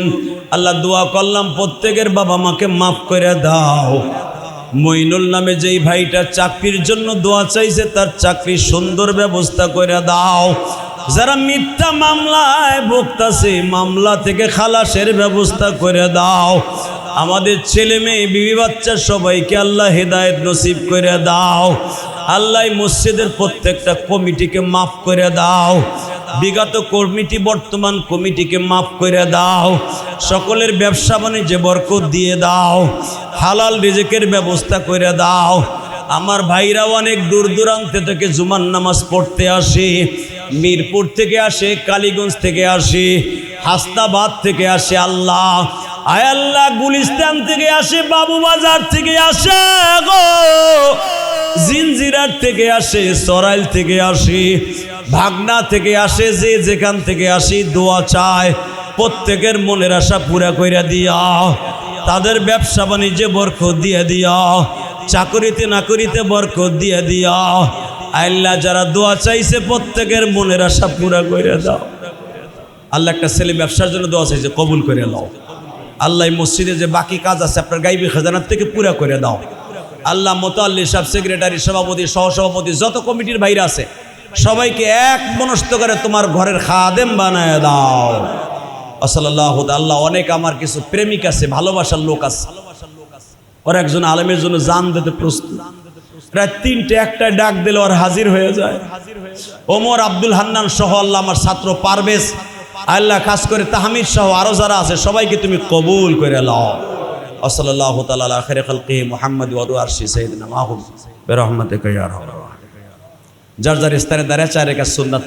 আল্লাহ দোয়া করলাম প্রত্যেকের বাবা মাকে মাফ করে দাও। মইনুল নামে যেই ভাইটা চাকরির জন্য দোয়া চাইছে তার চাকরির সুন্দর ব্যবস্থা করে দাও। যারা মিথ্যা মামলায় ভুগতাছে মামলা থেকে খালাসের ব্যবস্থা করে দাও। আমাদের ছেলে মেয়ে বিবি বাচ্চা সবাইকে আল্লাহ হেদায়েত নসিব করে দাও। আল্লাহ মসজিদের প্রত্যেকটা কমিটিকে মাফ করে দাও। বিগত কমিটি বর্তমান কমিটিকে মাফ করে দাও। সকলের ব্যবসা বাণিজ্যে বরকত দিয়ে দাও। হালাল রিজিকের ব্যবস্থা করে দাও। আমার ভাইরা অনেক দূর দূরান্ত থেকে জুমার নামাজ পড়তে আসে, মিরপুর থেকে আসে, কালীগঞ্জ থেকে আসে, হাসনাবাদ থেকে আসে। আল্লাহ আয় আল্লাহ গুলিস্তান থেকে আসে, বাবুবাজার থেকে আসে গো, জিনজিরার থেকে আসে, সরাইল থেকে আসে, ভাগনা থেকে আসে, যে যেখান থেকে আসি দোয়া চায়। প্রত্যেকের মনের আশা পুরা কইরা দিয়া, তাদের ব্যবসা বাণিজ্যে বরকত দিয়ে দিয়া, চাকরিতে নাকরিতে বরকত দিয়ে দিয়া। আল্লাহ যারা দোয়া চাইছে প্রত্যেকের মনের আশা পুরা কইরা দাও। আল্লাহ একটা ছেলে ব্যবসার জন্য দোয়া চাইছে, কবুল করে নাও। আল্লাহ মসজিদে যে বাকি কাজ আছে আপনার গাইবী খাজানার থেকে পুরা করে দাও। আল্লাহ মোতাল্লি সাহেব, সেক্রেটারি, সভাপতি, সহসভাপতি, যত কমিটির বাইরে আছে সবাইকে এক মনস্ত করে তোমার ঘরের খাদেম বানায় দাও। সাল্লাল্লাহু আল্লাহ অনেক আমার কিছু প্রেমিক আছে, ভালোবাসার লোক আছে, ওর একজন আলেমের জন্য জান দিতে প্রস্তুত। প্রায় 3টে একটা ডাক দিলে ওর হাজির হয়ে যায়। ওমর আব্দুল হান্নান সহ আল্লাহ আমার ছাত্র পারভেজ, আল্লাহ খাস করে তাহমিদ সহ আরো যারা আছে সবাইকে তুমি কবুল করে লাও। সাল্লাল্লাহু তাআলা আলা খায়রি খালকি মুহাম্মদ ওয়া আলা আরশি সাইয়্যিদিনা মাহুম বিরহমাতিকা ইয়া আরহামার রাহিমিন। যার যার স্থানে দাঁড়িয়ে চার রাকাত সুন্নাত